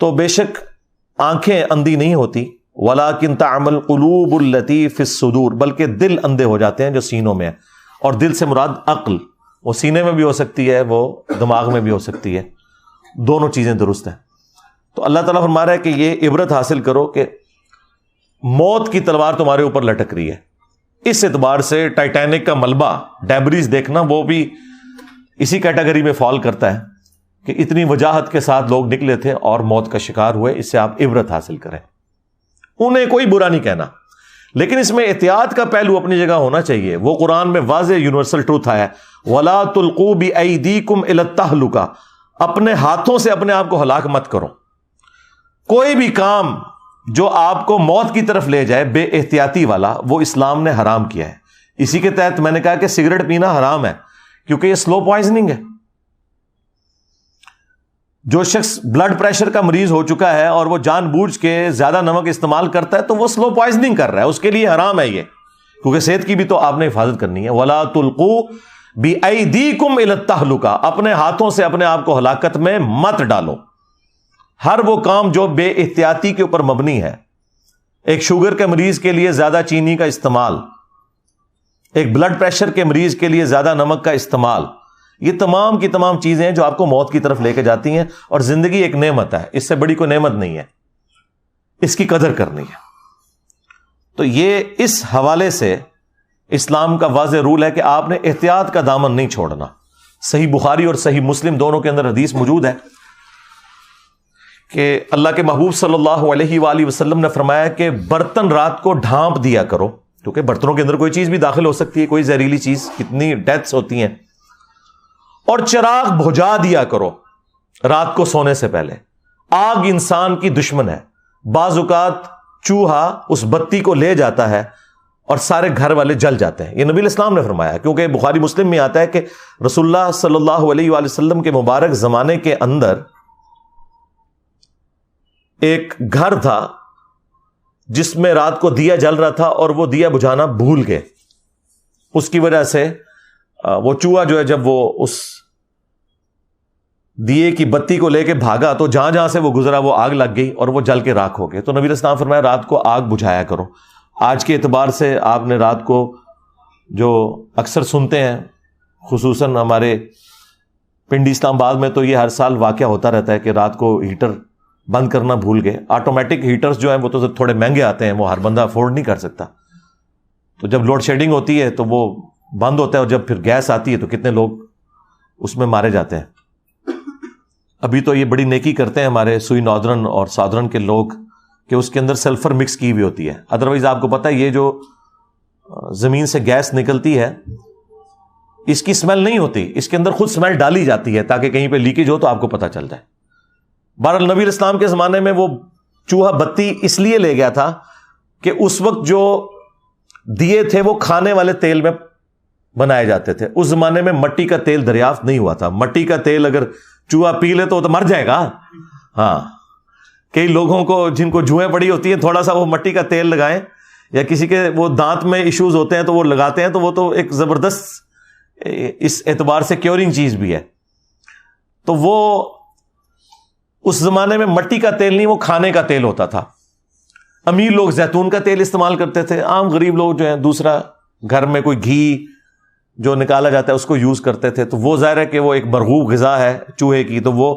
تو بے شک آنکھیں اندھی نہیں ہوتی، وَلَٰكِن تَعْمَى الْقُلُوبُ الَّتِي فِي الصُّدُورِ، بلکہ دل اندھے ہو جاتے ہیں جو سینوں میں ہے، اور دل سے مراد عقل، وہ سینے میں بھی ہو سکتی ہے، وہ دماغ میں بھی ہو سکتی ہے، دونوں چیزیں درست ہیں۔ تو اللہ تعالیٰ فرما رہا ہے کہ یہ عبرت حاصل کرو کہ موت کی تلوار تمہارے اوپر لٹک رہی ہے۔ اس اعتبار سے ٹائٹینک کا ملبہ، ڈیبریز دیکھنا، وہ بھی اسی کیٹیگری میں فال کرتا ہے کہ اتنی وجاہت کے ساتھ لوگ نکلے تھے اور موت کا شکار ہوئے۔ اس سے آپ عبرت حاصل کریں، انہیں کوئی برا نہیں کہنا، لیکن اس میں احتیاط کا پہلو اپنی جگہ ہونا چاہیے. وہ قرآن میں واضح یونیورسل ٹروتھ آیا ہے، وَلَا تُلْقُوا بِأَيْدِيكُمْ إِلَى التَّهْلُكَةِ، اپنے ہاتھوں سے اپنے آپ کو ہلاک مت کرو. کوئی بھی کام جو آپ کو موت کی طرف لے جائے بے احتیاطی والا، وہ اسلام نے حرام کیا ہے. اسی کے تحت میں نے کہا کہ سگریٹ پینا حرام ہے، کیونکہ یہ سلو پوائزننگ ہے. جو شخص بلڈ پریشر کا مریض ہو چکا ہے اور وہ جان بوجھ کے زیادہ نمک استعمال کرتا ہے تو وہ سلو پوائزننگ کر رہا ہے، اس کے لیے حرام ہے یہ، کیونکہ صحت کی بھی تو آپ نے حفاظت کرنی ہے. وَلَا تُلْقُوا بِأَيْدِيكُمْ إِلَى التَّهْلُكَةِ، اپنے ہاتھوں سے اپنے آپ کو ہلاکت میں مت ڈالو. ہر وہ کام جو بے احتیاطی کے اوپر مبنی ہے، ایک شوگر کے مریض کے لیے زیادہ چینی کا استعمال، ایک بلڈ پریشر کے مریض کے لیے زیادہ نمک کا استعمال، یہ تمام کی تمام چیزیں ہیں جو آپ کو موت کی طرف لے کے جاتی ہیں. اور زندگی ایک نعمت ہے، اس سے بڑی کوئی نعمت نہیں ہے، اس کی قدر کرنی ہے. تو یہ اس حوالے سے اسلام کا واضح رول ہے کہ آپ نے احتیاط کا دامن نہیں چھوڑنا. صحیح بخاری اور صحیح مسلم دونوں کے اندر حدیث موجود ہے کہ اللہ کے محبوب صلی اللہ علیہ وآلہ وسلم نے فرمایا کہ برتن رات کو ڈھانپ دیا کرو، کیونکہ برتنوں کے اندر کوئی چیز بھی داخل ہو سکتی ہے، کوئی زہریلی چیز، کتنی ڈیتھس ہوتی ہیں. اور چراغ بجھا دیا کرو رات کو سونے سے پہلے. آگ انسان کی دشمن ہے. بعض اوقات چوہا اس بتی کو لے جاتا ہے اور سارے گھر والے جل جاتے ہیں. یہ نبی الاسلام نے فرمایا، کیونکہ بخاری مسلم میں آتا ہے کہ رسول اللہ صلی اللہ علیہ وآلہ وسلم کے مبارک زمانے کے اندر ایک گھر تھا جس میں رات کو دیا جل رہا تھا اور وہ دیا بجھانا بھول گئے. اس کی وجہ سے وہ چوہا جو ہے جب وہ اس دیے کی بتی کو لے کے بھاگا تو جہاں جہاں سے وہ گزرا وہ آگ لگ گئی اور وہ جل کے راکھ ہو گئے. تو نبی الاسلام فرمایا رات کو آگ بجھایا کرو. آج کے اعتبار سے آپ نے رات کو جو اکثر سنتے ہیں، خصوصاً ہمارے پنڈی اسلام آباد میں تو یہ ہر سال واقعہ ہوتا رہتا ہے کہ رات کو ہیٹر بند کرنا بھول گئے. آٹومیٹک ہیٹرز جو ہیں وہ تو تھوڑے مہنگے آتے ہیں، وہ ہر بندہ افورڈ نہیں کر سکتا. تو جب لوڈ شیڈنگ ہوتی ہے تو وہ بند ہوتا ہے، اور جب پھر گیس آتی ہے تو کتنے لوگ اس میں مارے جاتے ہیں. ابھی تو یہ بڑی نیکی کرتے ہیں ہمارے سوئی ناردرن اور ساؤدرن کے لوگ کہ اس کے اندر سلفر مکس کی ہوئی ہوتی ہے. ادروائز آپ کو پتہ ہے یہ جو زمین سے گیس نکلتی ہے اس کی اسمیل نہیں ہوتی، اس کے اندر خود اسمیل ڈالی جاتی ہے تاکہ کہیں پہ لیکیج ہو تو آپ کو پتہ چل جائے. بہرحال نبی الاسلام کے زمانے میں وہ چوہا بتی اس لیے لے گیا تھا کہ اس وقت جو دیے تھے وہ کھانے والے تیل میں بنائے جاتے تھے. اس زمانے میں مٹی کا تیل دریافت نہیں ہوا تھا. مٹی کا تیل اگر چوہا پی لے تو مر جائے گا. ہاں، کئی لوگوں کو جن کو جوئیں پڑی ہوتی ہیں تھوڑا سا وہ مٹی کا تیل لگائیں، یا کسی کے وہ دانت میں ایشوز ہوتے ہیں تو وہ لگاتے ہیں، تو وہ تو ایک زبردست اس اعتبار سے کیورنگ چیز بھی ہے. تو وہ اس زمانے میں مٹی کا تیل نہیں، وہ کھانے کا تیل ہوتا تھا. امیر لوگ زیتون کا تیل استعمال کرتے تھے، عام غریب لوگ جو ہیں دوسرا گھر میں کوئی گھی جو نکالا جاتا ہے اس کو یوز کرتے تھے. تو وہ ظاہر ہے کہ وہ ایک مرغوب غذا ہے چوہے کی، تو وہ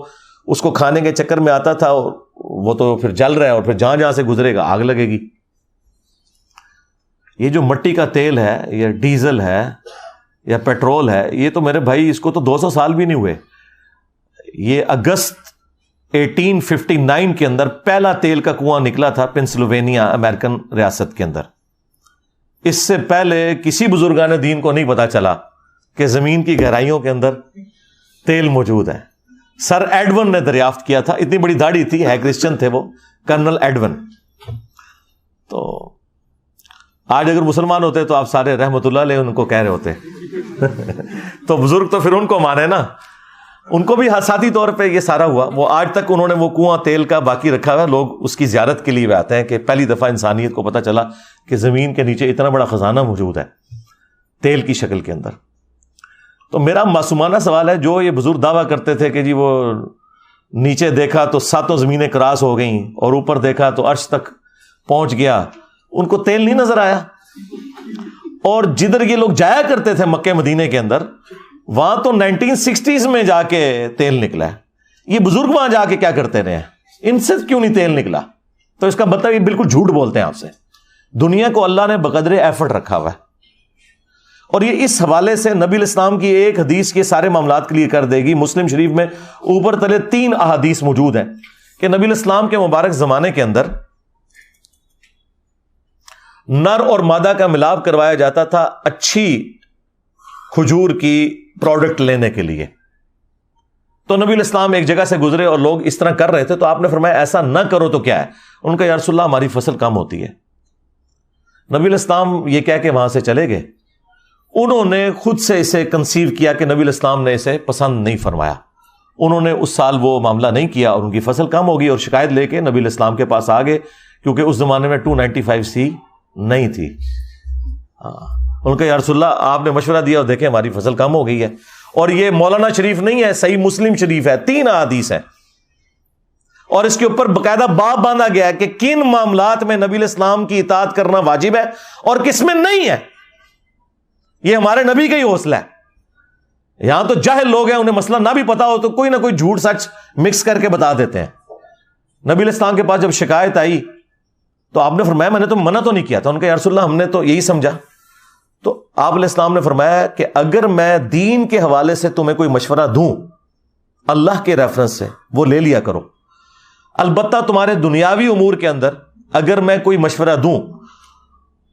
اس کو کھانے کے چکر میں آتا تھا، اور وہ تو پھر جل رہا ہے اور پھر جہاں جہاں سے گزرے گا آگ لگے گی. یہ جو مٹی کا تیل ہے یا ڈیزل ہے یا پیٹرول ہے، یہ تو میرے بھائی اس کو تو 200 سال بھی نہیں ہوئے. یہ اگست 1859 کے اندر پہلا تیل کا کنواں نکلا تھا پنسلوینیا امریکن ریاست کے اندر. اس سے پہلے کسی بزرگان دین کو نہیں پتا چلا کہ زمین کی گہرائیوں کے اندر تیل موجود ہے. سر ایڈون نے دریافت کیا تھا. اتنی بڑی داڑھی تھی، ہے کرسچن تھے وہ، کرنل ایڈون. تو آج اگر مسلمان ہوتے تو آپ سارے رحمت اللہ علیہ ان کو کہہ رہے ہوتے. تو بزرگ تو پھر ان کو مانے نا، ان کو بھی حساتی طور پہ یہ سارا ہوا. وہ آج تک انہوں نے وہ کنواں تیل کا باقی رکھا ہوا. لوگ اس کی زیارت کے لیے آتے ہیں کہ پہلی دفعہ انسانیت کو پتہ چلا کہ زمین کے نیچے اتنا بڑا خزانہ موجود ہے تیل کی شکل کے اندر. تو میرا معصومانہ سوال ہے، جو یہ بزرگ دعویٰ کرتے تھے کہ جی وہ نیچے دیکھا تو 7 زمینیں کراس ہو گئیں اور اوپر دیکھا تو عرش تک پہنچ گیا، ان کو تیل نہیں نظر آیا؟ اور جدھر یہ لوگ جایا کرتے تھے مکہ مدینے کے اندر، وہاں تو 1960s میں جا کے تیل نکلا ہے. یہ بزرگ وہاں جا کے کیا کرتے رہے ہیں؟ ان سے کیوں نہیں تیل نکلا؟ تو اس کا مطلب یہ بالکل جھوٹ بولتے ہیں آپ سے. دنیا کو اللہ نے بقدر ایفرٹ رکھا ہوا ہے. اور یہ اس حوالے سے نبی الاسلام کی ایک حدیث کے سارے معاملات کلیئر کر دے گی. مسلم شریف میں اوپر تلے 3 احادیث موجود ہیں کہ نبی الاسلام کے مبارک زمانے کے اندر نر اور مادہ کا ملاپ کروایا جاتا تھا اچھی کھجور کی پروڈکٹ لینے کے لیے. تو نبی علیہ السلام ایک جگہ سے گزرے اور لوگ اس طرح کر رہے تھے, تو آپ نے فرمایا ایسا نہ کرو تو کیا ہے؟ ان کا یا رسول اللہ ہماری فصل کم ہوتی ہے. نبی علیہ السلام یہ کہہ کے وہاں سے چلے گئے. انہوں نے خود سے اسے کنسیو کیا کہ نبی علیہ السلام نے اسے پسند نہیں فرمایا. انہوں نے اس سال وہ معاملہ نہیں کیا اور ان کی فصل کم ہوگی, اور شکایت لے کے نبی علیہ السلام کے پاس آ گئے, کیونکہ اس زمانے میں 295C نہیں تھی. ان کا یا رسول اللہ آپ نے مشورہ دیا اور دیکھیں ہماری فصل کم ہو گئی ہے. اور یہ مولانا شریف نہیں ہے, صحیح مسلم شریف ہے, 3 احادیث ہیں, اور اس کے اوپر باقاعدہ باب باندھا گیا ہے کہ کن معاملات میں نبی علیہ السلام کی اطاعت کرنا واجب ہے اور کس میں نہیں ہے. یہ ہمارے نبی کا ہی حوصلہ ہے. یہاں تو جاہل لوگ ہیں, انہیں مسئلہ نہ بھی پتا ہو تو کوئی نہ کوئی جھوٹ سچ مکس کر کے بتا دیتے ہیں. نبی علیہ السلام کے پاس جب شکایت آئی تو آپ نے فرمایا میں نے تو منع تو نہیں کیا تھا. ان کا یا رسول اللہ ہم نے تو یہی سمجھا. تو آپ علیہ السلام نے فرمایا کہ اگر میں دین کے حوالے سے تمہیں کوئی مشورہ دوں اللہ کے ریفرنس سے, وہ لے لیا کرو. البتہ تمہارے دنیاوی امور کے اندر اگر میں کوئی مشورہ دوں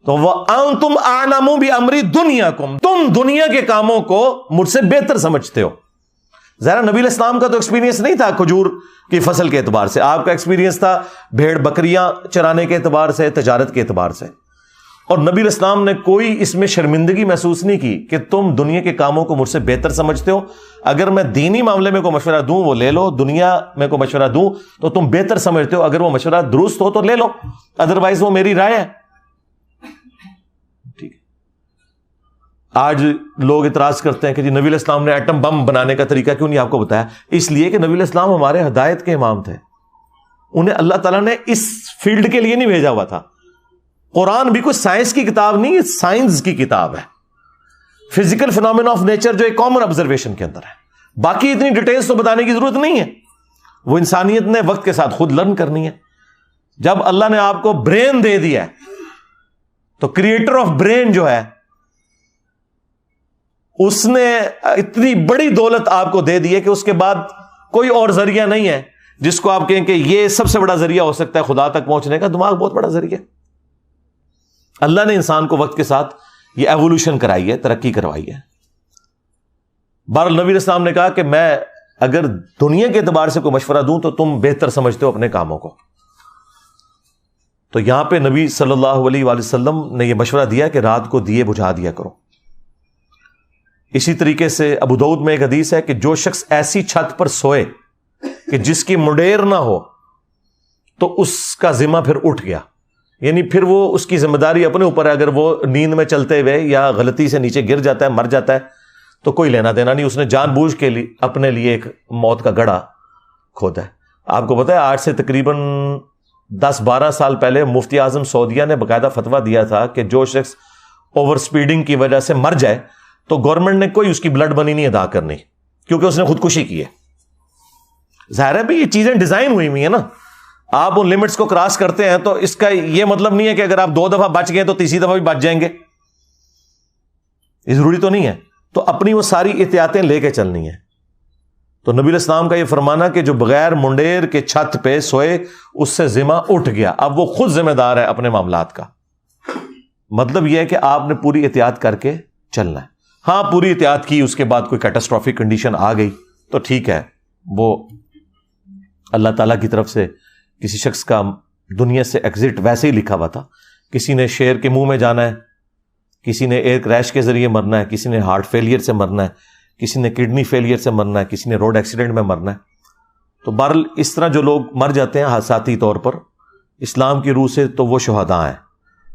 تو وَأَنْتُمْ أَعْلَمُ بِأَمْرِ دُنْيَاكُمْ, تم دنیا کے کاموں کو مجھ سے بہتر سمجھتے ہو. ظاہر نبی علیہ السلام کا تو ایکسپیرینس نہیں تھا کھجور کی فصل کے اعتبار سے, آپ کا ایکسپیرینس تھا بھیڑ بکریاں چرانے کے اعتبار سے, تجارت کے اعتبار سے. اور نبی علیہ السلام نے کوئی اس میں شرمندگی محسوس نہیں کی کہ تم دنیا کے کاموں کو مجھ سے بہتر سمجھتے ہو. اگر میں دینی معاملے میں کوئی مشورہ دوں وہ لے لو, دنیا میں کوئی مشورہ دوں تو تم بہتر سمجھتے ہو, اگر وہ مشورہ درست ہو تو لے لو, ادروائز وہ میری رائے ہے. ٹھیک ہے. آج لوگ اعتراض کرتے ہیں کہ جی نبی علیہ السلام نے ایٹم بم بنانے کا طریقہ کیوں نہیں آپ کو بتایا؟ اس لیے کہ نبی علیہ السلام ہمارے ہدایت کے امام تھے, انہیں اللہ تعالیٰ نے اس فیلڈ کے لیے نہیں بھیجا ہوا تھا. قرآن بھی کوئی سائنس کی کتاب نہیں ہے, سائنس کی کتاب ہے. فزیکل فینومینا آف نیچر جو ایک کامن آبزرویشن کے اندر ہے, باقی اتنی ڈیٹیلز تو بتانے کی ضرورت نہیں ہے, وہ انسانیت نے وقت کے ساتھ خود لرن کرنی ہے. جب اللہ نے آپ کو برین دے دیا ہے تو کریٹر آف برین جو ہے اس نے اتنی بڑی دولت آپ کو دے دی ہے کہ اس کے بعد کوئی اور ذریعہ نہیں ہے جس کو آپ کہیں کہ یہ سب سے بڑا ذریعہ ہو سکتا ہے خدا تک پہنچنے کا. دماغ بہت بڑا ذریعہ. اللہ نے انسان کو وقت کے ساتھ یہ ایوولوشن کرائی ہے, ترقی کروائی ہے. بہرحال نبی علیہ السلام نے کہا کہ میں اگر دنیا کے اعتبار سے کوئی مشورہ دوں تو تم بہتر سمجھتے ہو اپنے کاموں کو. تو یہاں پہ نبی صلی اللہ علیہ وآلہ وسلم نے یہ مشورہ دیا کہ رات کو دیے بجھا دیا کرو. اسی طریقے سے ابو داؤد میں ایک حدیث ہے کہ جو شخص ایسی چھت پر سوئے کہ جس کی منڈیر نہ ہو تو اس کا ذمہ پھر اٹھ گیا, یعنی پھر وہ اس کی ذمہ داری اپنے اوپر ہے. اگر وہ نیند میں چلتے ہوئے یا غلطی سے نیچے گر جاتا ہے, مر جاتا ہے, تو کوئی لینا دینا نہیں, اس نے جان بوجھ کے لیے اپنے لیے ایک موت کا گڑھا کھودا ہے. آپ کو پتا ہے آج سے تقریباً 10-12 سال پہلے مفتی اعظم سعودیہ نے باقاعدہ فتویٰ دیا تھا کہ جو شخص اوور سپیڈنگ کی وجہ سے مر جائے تو گورنمنٹ نے کوئی اس کی بلڈ منی نہیں ادا کرنی, کیونکہ اس نے خودکشی کی ہے. ظاہر ہے بھی یہ چیزیں ڈیزائن ہوئی ہیں نا, آپ ان لمٹس کو کراس کرتے ہیں تو اس کا یہ مطلب نہیں ہے کہ اگر آپ 2 دفعہ بچ گئے تو تیسری دفعہ بھی بچ جائیں گے, یہ ضروری تو نہیں ہے. تو اپنی وہ ساری احتیاطیں لے کے چلنی ہے. تو نبی علیہ السلام کا یہ فرمانا کہ جو بغیر منڈیر کے چھت پہ سوئے اس سے ذمہ اٹھ گیا, اب وہ خود ذمہ دار ہے اپنے معاملات کا. مطلب یہ ہے کہ آپ نے پوری احتیاط کر کے چلنا ہے. ہاں پوری احتیاط کی, اس کے بعد کوئی کیٹاسٹرافک کنڈیشن آ گئی تو ٹھیک ہے, وہ اللہ تعالیٰ کی طرف سے کسی شخص کا دنیا سے ایگزٹ ویسے ہی لکھا ہوا تھا. کسی نے شیر کے منہ میں جانا ہے, کسی نے ایئر کریش کے ذریعے مرنا ہے, کسی نے ہارٹ فیلئر سے مرنا ہے, کسی نے کڈنی فیلئر سے مرنا ہے, کسی نے روڈ ایکسیڈنٹ میں مرنا ہے. تو بہرحال اس طرح جو لوگ مر جاتے ہیں حادثاتی طور پر اسلام کی روح سے تو وہ شہداء ہیں.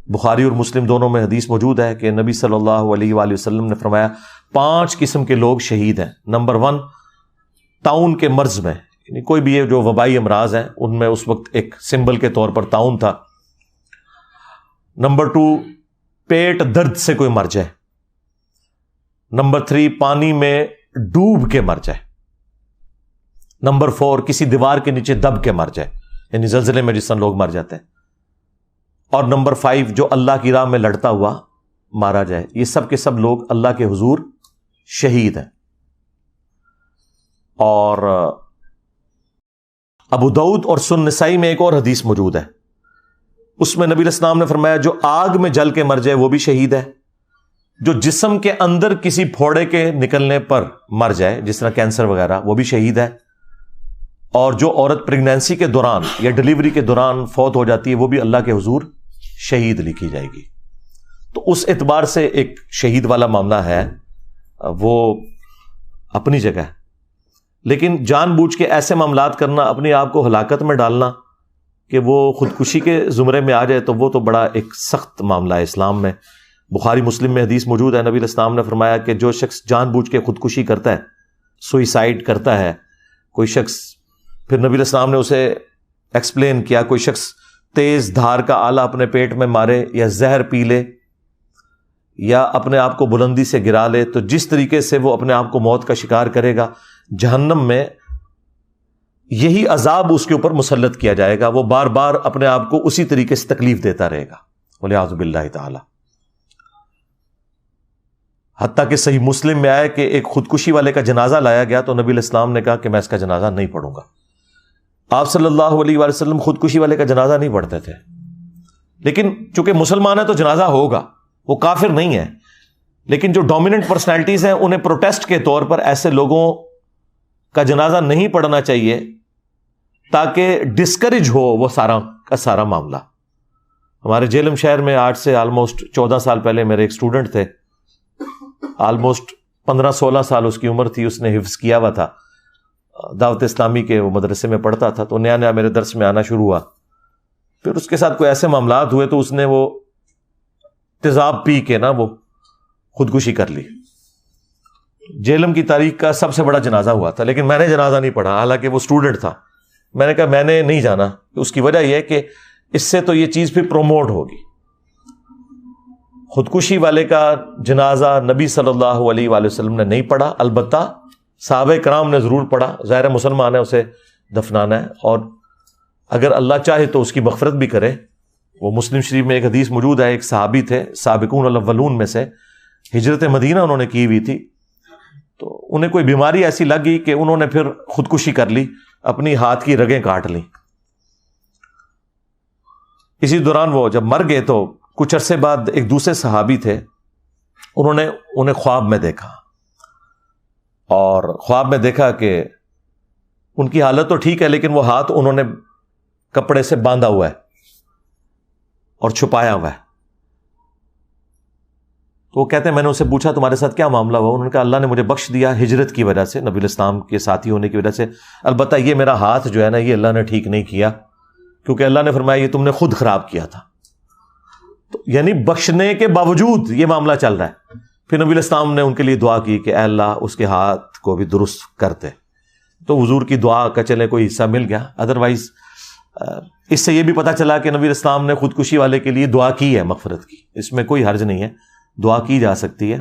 بخاری اور مسلم دونوں میں حدیث موجود ہے کہ نبی صلی اللہ علیہ وآلہ وسلم نے فرمایا 5 قسم کے لوگ شہید ہیں. نمبر 1 طاعون کے مرض میں, یعنی کوئی بھی یہ جو وبائی امراض ہیں ان میں اس وقت ایک سمبل کے طور پر طاعون تھا. نمبر 2 پیٹ درد سے کوئی مر جائے. نمبر 3 پانی میں ڈوب کے مر جائے. نمبر 4 کسی دیوار کے نیچے دب کے مر جائے, یعنی زلزلے میں جس طرح لوگ مر جاتے ہیں. اور نمبر 5 جو اللہ کی راہ میں لڑتا ہوا مارا جائے. یہ سب کے سب لوگ اللہ کے حضور شہید ہیں. اور ابو داؤد اور سنن نسائی میں ایک اور حدیث موجود ہے. اس میں نبی علیہ السلام نے فرمایا جو آگ میں جل کے مر جائے وہ بھی شہید ہے، جو جسم کے اندر کسی پھوڑے کے نکلنے پر مر جائے جس طرح کینسر وغیرہ وہ بھی شہید ہے، اور جو عورت پریگنینسی کے دوران یا ڈلیوری کے دوران فوت ہو جاتی ہے وہ بھی اللہ کے حضور شہید لکھی جائے گی۔ تو اس اعتبار سے ایک شہید والا معاملہ ہے، وہ اپنی جگہ ہے، لیکن جان بوجھ کے ایسے معاملات کرنا، اپنے آپ کو ہلاکت میں ڈالنا کہ وہ خودکشی کے زمرے میں آ جائے، تو وہ تو بڑا ایک سخت معاملہ ہے اسلام میں۔ بخاری مسلم میں حدیث موجود ہے، نبی علیہ السلام نے فرمایا کہ جو شخص جان بوجھ کے خودکشی کرتا ہے، سوئیسائڈ کرتا ہے، کوئی شخص، پھر نبی علیہ السلام نے اسے ایکسپلین کیا، کوئی شخص تیز دھار کا آلہ اپنے پیٹ میں مارے یا زہر پی لے یا اپنے آپ کو بلندی سے گرا لے، تو جس طریقے سے وہ اپنے آپ کو موت کا شکار کرے گا، جہنم میں یہی عذاب اس کے اوپر مسلط کیا جائے گا، وہ بار بار اپنے آپ کو اسی طریقے سے تکلیف دیتا رہے گا، والعیاذ باللہ تعالی۔ حتیٰ کہ صحیح مسلم میں آیا کہ ایک خودکشی والے کا جنازہ لایا گیا تو نبی علیہ السلام نے کہا کہ میں اس کا جنازہ نہیں پڑھوں گا۔ آپ صلی اللہ علیہ وآلہ وسلم خودکشی والے کا جنازہ نہیں پڑھتے تھے، لیکن چونکہ مسلمان ہے تو جنازہ ہوگا، وہ کافر نہیں ہے، لیکن جو ڈومیننٹ پرسنالٹیز ہیں انہیں پروٹیسٹ کے طور پر ایسے لوگوں کا جنازہ نہیں پڑھنا چاہیے تاکہ ڈسکریج ہو وہ سارا کا سارا معاملہ۔ ہمارے جیلم شہر میں آج سے آلموسٹ 14 سال پہلے میرے ایک اسٹوڈنٹ تھے، آلموسٹ 15-16 سال اس کی عمر تھی، اس نے حفظ کیا ہوا تھا، دعوت اسلامی کے وہ مدرسے میں پڑھتا تھا، تو نیا نیا میرے درس میں آنا شروع ہوا، پھر اس کے ساتھ کوئی ایسے معاملات ہوئے تو اس نے وہ تیزاب پی کے نا وہ خودکشی کر لی۔ جیلم کی تاریخ کا سب سے بڑا جنازہ ہوا تھا، لیکن میں نے جنازہ نہیں پڑھا، حالانکہ وہ اسٹوڈنٹ تھا۔ میں نے کہا میں نے نہیں جانا، اس کی وجہ یہ ہے کہ اس سے تو یہ چیز پھر پروموٹ ہوگی۔ خودکشی والے کا جنازہ نبی صلی اللہ علیہ وآلہ وسلم نے نہیں پڑھا، البتہ صحابہ کرام نے ضرور پڑھا، ظاہر مسلمان ہے، اسے دفنانا ہے، اور اگر اللہ چاہے تو اس کی مغفرت بھی کرے۔ وہ مسلم شریف میں ایک حدیث موجود ہے، ایک صحابی تھے سابقون الاولون میں سے، ہجرت مدینہ انہوں نے کی ہوئی تھی، تو انہیں کوئی بیماری ایسی لگ گئی کہ انہوں نے پھر خودکشی کر لی، اپنی ہاتھ کی رگیں کاٹ لیں۔ اسی دوران وہ جب مر گئے تو کچھ عرصے بعد ایک دوسرے صحابی تھے، انہوں نے انہیں خواب میں دیکھا، اور خواب میں دیکھا کہ ان کی حالت تو ٹھیک ہے لیکن وہ ہاتھ انہوں نے کپڑے سے باندھا ہوا ہے اور چھپایا ہوا ہے۔ تو وہ کہتے ہیں میں نے اسے پوچھا تمہارے ساتھ کیا معاملہ ہوا؟ انہوں نے کہا اللہ نے مجھے بخش دیا ہجرت کی وجہ سے، نبی الاسلام کے ساتھی ہونے کی وجہ سے، البتہ یہ میرا ہاتھ جو ہے نا یہ اللہ نے ٹھیک نہیں کیا، کیونکہ اللہ نے فرمایا یہ تم نے خود خراب کیا تھا۔ تو یعنی بخشنے کے باوجود یہ معاملہ چل رہا ہے۔ پھر نبی الاسلام نے ان کے لیے دعا کی کہ اے اللہ اس کے ہاتھ کو بھی درست کرتے، تو حضور کی دعا کا چلے کوئی حصہ مل گیا۔ ادروائز اس سے یہ بھی پتہ چلا کہ نبی الاسلام نے خودکشی والے کے لیے دعا کی ہے مغفرت کی، اس میں کوئی حرج نہیں ہے، دعا کی جا سکتی ہے،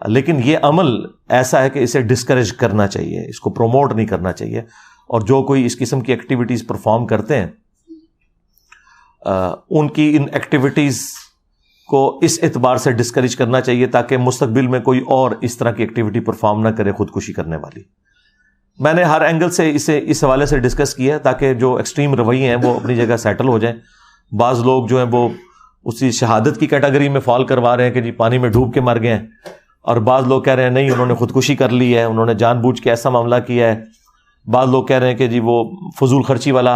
لیکن یہ عمل ایسا ہے کہ اسے ڈسکریج کرنا چاہیے، اس کو پروموٹ نہیں کرنا چاہیے، اور جو کوئی اس قسم کی ایکٹیویٹیز پرفارم کرتے ہیں ان کی ان ایکٹیویٹیز کو اس اعتبار سے ڈسکریج کرنا چاہیے تاکہ مستقبل میں کوئی اور اس طرح کی ایکٹیویٹی پرفارم نہ کرے خودکشی کرنے والی۔ میں نے ہر اینگل سے اسے اس حوالے سے ڈسکس کیا تاکہ جو ایکسٹریم رویے ہیں وہ اپنی جگہ سیٹل ہو جائیں۔ بعض لوگ جو ہیں وہ اسی شہادت کی کیٹیگری میں فال کروا رہے ہیں کہ جی پانی میں ڈوب کے مر گئے ہیں، اور بعض لوگ کہہ رہے ہیں نہیں انہوں نے خودکشی کر لی ہے، انہوں نے جان بوجھ کے ایسا معاملہ کیا ہے۔ بعض لوگ کہہ رہے ہیں کہ جی وہ فضول خرچی والا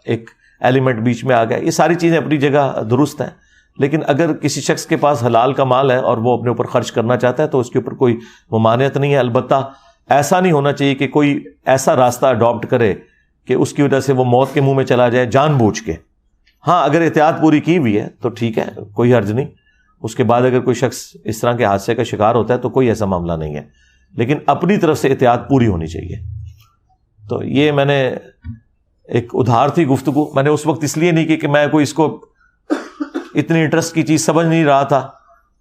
ایک ایلیمنٹ بیچ میں آ گیا۔ یہ ساری چیزیں اپنی جگہ درست ہیں، لیکن اگر کسی شخص کے پاس حلال کا مال ہے اور وہ اپنے اوپر خرچ کرنا چاہتا ہے تو اس کے اوپر کوئی ممانعت نہیں ہے۔ البتہ ایسا نہیں ہونا چاہیے کہ کوئی ایسا راستہ اڈاپٹ کرے کہ اس کی وجہ سے وہ موت کے منہ میں چلا جائے جان بوجھ کے۔ ہاں اگر احتیاط پوری کی ہوئی ہے تو ٹھیک ہے، کوئی حرج نہیں، اس کے بعد اگر کوئی شخص اس طرح کے حادثے کا شکار ہوتا ہے تو کوئی ایسا معاملہ نہیں ہے، لیکن اپنی طرف سے احتیاط پوری ہونی چاہیے۔ تو یہ میں نے ایک ادھار تھی گفتگو، میں نے اس وقت اس لیے نہیں کی کہ میں کوئی اس کو اتنی انٹرسٹ کی چیز سمجھ نہیں رہا تھا،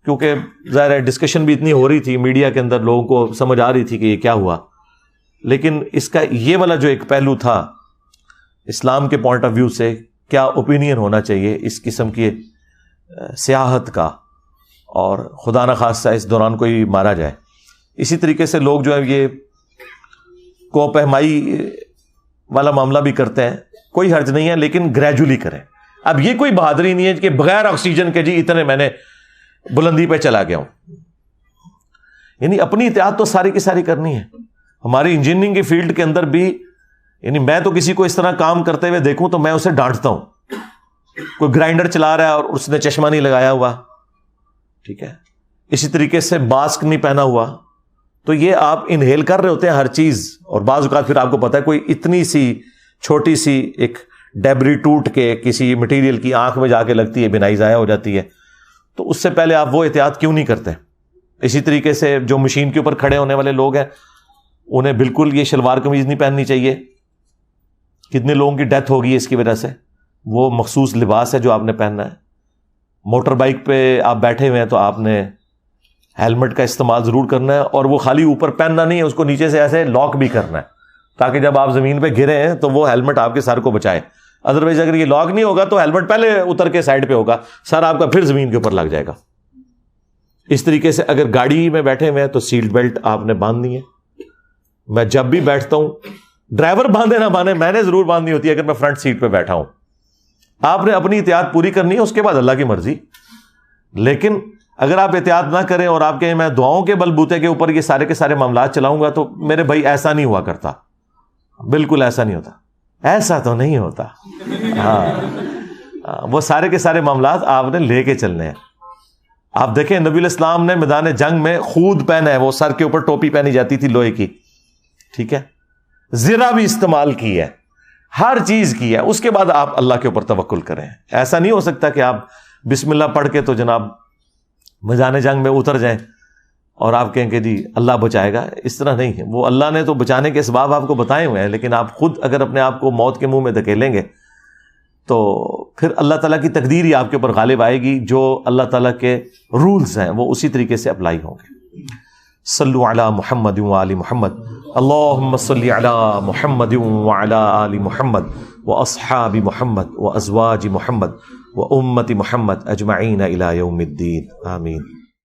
کیونکہ ظاہر ہے ڈسکشن بھی اتنی ہو رہی تھی میڈیا کے اندر، لوگوں کو سمجھ آ رہی تھی کہ یہ کیا ہوا، لیکن اس کا یہ والا جو ایک پہلو تھا اسلام کے پوائنٹ آف ویو سے کیا اوپینین ہونا چاہیے اس قسم کی سیاحت کا، اور خدا نخواستہ اس دوران کوئی مارا جائے۔ اسی طریقے سے لوگ جو ہے یہ کوپہمائی والا معاملہ بھی کرتے ہیں، کوئی حرج نہیں ہے، لیکن گریجولی کریں۔ اب یہ کوئی بہادری نہیں ہے کہ بغیر آکسیجن کے جی اتنے میں نے بلندی پہ چلا گیا ہوں. یعنی اپنی احتیاط تو ساری کی ساری کرنی ہے. ہماری انجینئرنگ کی فیلڈ کے اندر بھی یعنی میں تو کسی کو اس طرح کام کرتے ہوئے دیکھوں تو میں اسے ڈانٹتا ہوں. کوئی گرائنڈر چلا رہا ہے اور اس نے چشمہ نہیں لگایا ہوا, ٹھیک ہے, اسی طریقے سے ماسک نہیں پہنا ہوا, تو یہ آپ انہیل کر رہے ہوتے ہیں ہر چیز, اور بعض اوقات پھر آپ کو پتا ہے کوئی اتنی سی چھوٹی سی ایک ڈیبری ٹوٹ کے کسی مٹیریل کی آنکھ میں جا کے لگتی ہے, بینائی ضائع ہو جاتی ہے, تو اس سے پہلے آپ وہ احتیاط کیوں نہیں کرتے؟ اسی طریقے سے جو مشین کے اوپر کھڑے ہونے والے لوگ ہیں انہیں بالکل یہ شلوار قمیض نہیں پہننی چاہیے. کتنے لوگوں کی ڈیتھ ہوگی اس کی وجہ سے. وہ مخصوص لباس ہے جو آپ نے پہننا ہے. موٹر بائک پہ آپ بیٹھے ہوئے ہیں تو آپ نے ہیلمٹ کا استعمال ضرور کرنا ہے, اور وہ خالی اوپر پہننا نہیں ہے, اس کو نیچے سے ایسے لاک بھی کرنا ہے تاکہ جب آپ زمین پہ گرے ہیں تو وہ ہیلمٹ آپ کے سر کو بچائے. ادروائز اگر یہ لاک نہیں ہوگا تو ہیلمٹ پہلے اتر کے سائڈ پہ ہوگا, سر آپ کا پھر زمین کے اوپر لگ جائے گا. اس طریقے سے اگر گاڑی میں بیٹھے ہوئے ہیں تو سیٹ بیلٹ آپ نے باندھنی ہے. میں جب بھی بیٹھتا ہوں, ڈرائیور باندھے نہ باندھے, میں نے ضرور باندھنی ہوتی ہے اگر میں فرنٹ سیٹ پہ بیٹھا ہوں. آپ نے اپنی احتیاط پوری کرنی ہے, اس کے بعد اللہ کی مرضی. لیکن اگر آپ احتیاط نہ کریں اور آپ کہیں میں دعاؤں کے بلبوتے کے اوپر یہ سارے کے سارے معاملات چلاؤں گا, تو میرے بھائی ایسا نہیں ہوا کرتا, بالکل ایسا نہیں ہوتا, ایسا تو نہیں ہوتا. ہاں, وہ سارے کے سارے معاملات آپ نے لے کے چلنے ہیں. آپ دیکھیں نبی علیہ السلام نے میدان جنگ میں خود پہنا ہے, وہ سر کے اوپر ٹوپی پہنی جاتی تھی لوہے کی, ٹھیک ہے, زرہ بھی استعمال کی ہے, ہر چیز کی ہے. اس کے بعد آپ اللہ کے اوپر توکل کریں. ایسا نہیں ہو سکتا کہ آپ بسم اللہ پڑھ کے تو جناب میدان جنگ میں اتر جائیں اور آپ کہیں کہ جی اللہ بچائے گا. اس طرح نہیں ہے. وہ اللہ نے تو بچانے کے اسباب آپ کو بتائے ہوئے ہیں, لیکن آپ خود اگر اپنے آپ کو موت کے منہ میں دھکیلیں گے تو پھر اللہ تعالیٰ کی تقدیر ہی آپ کے اوپر غالب آئے گی. جو اللہ تعالیٰ کے رولز ہیں وہ اسی طریقے سے اپلائی ہوں گے. صلو علی محمد وآل محمد, اللہم صلی علی محمد وعلی آل محمد واصحاب محمد وازواج محمد وامت محمد اجمعین الی یوم الدین, آمین.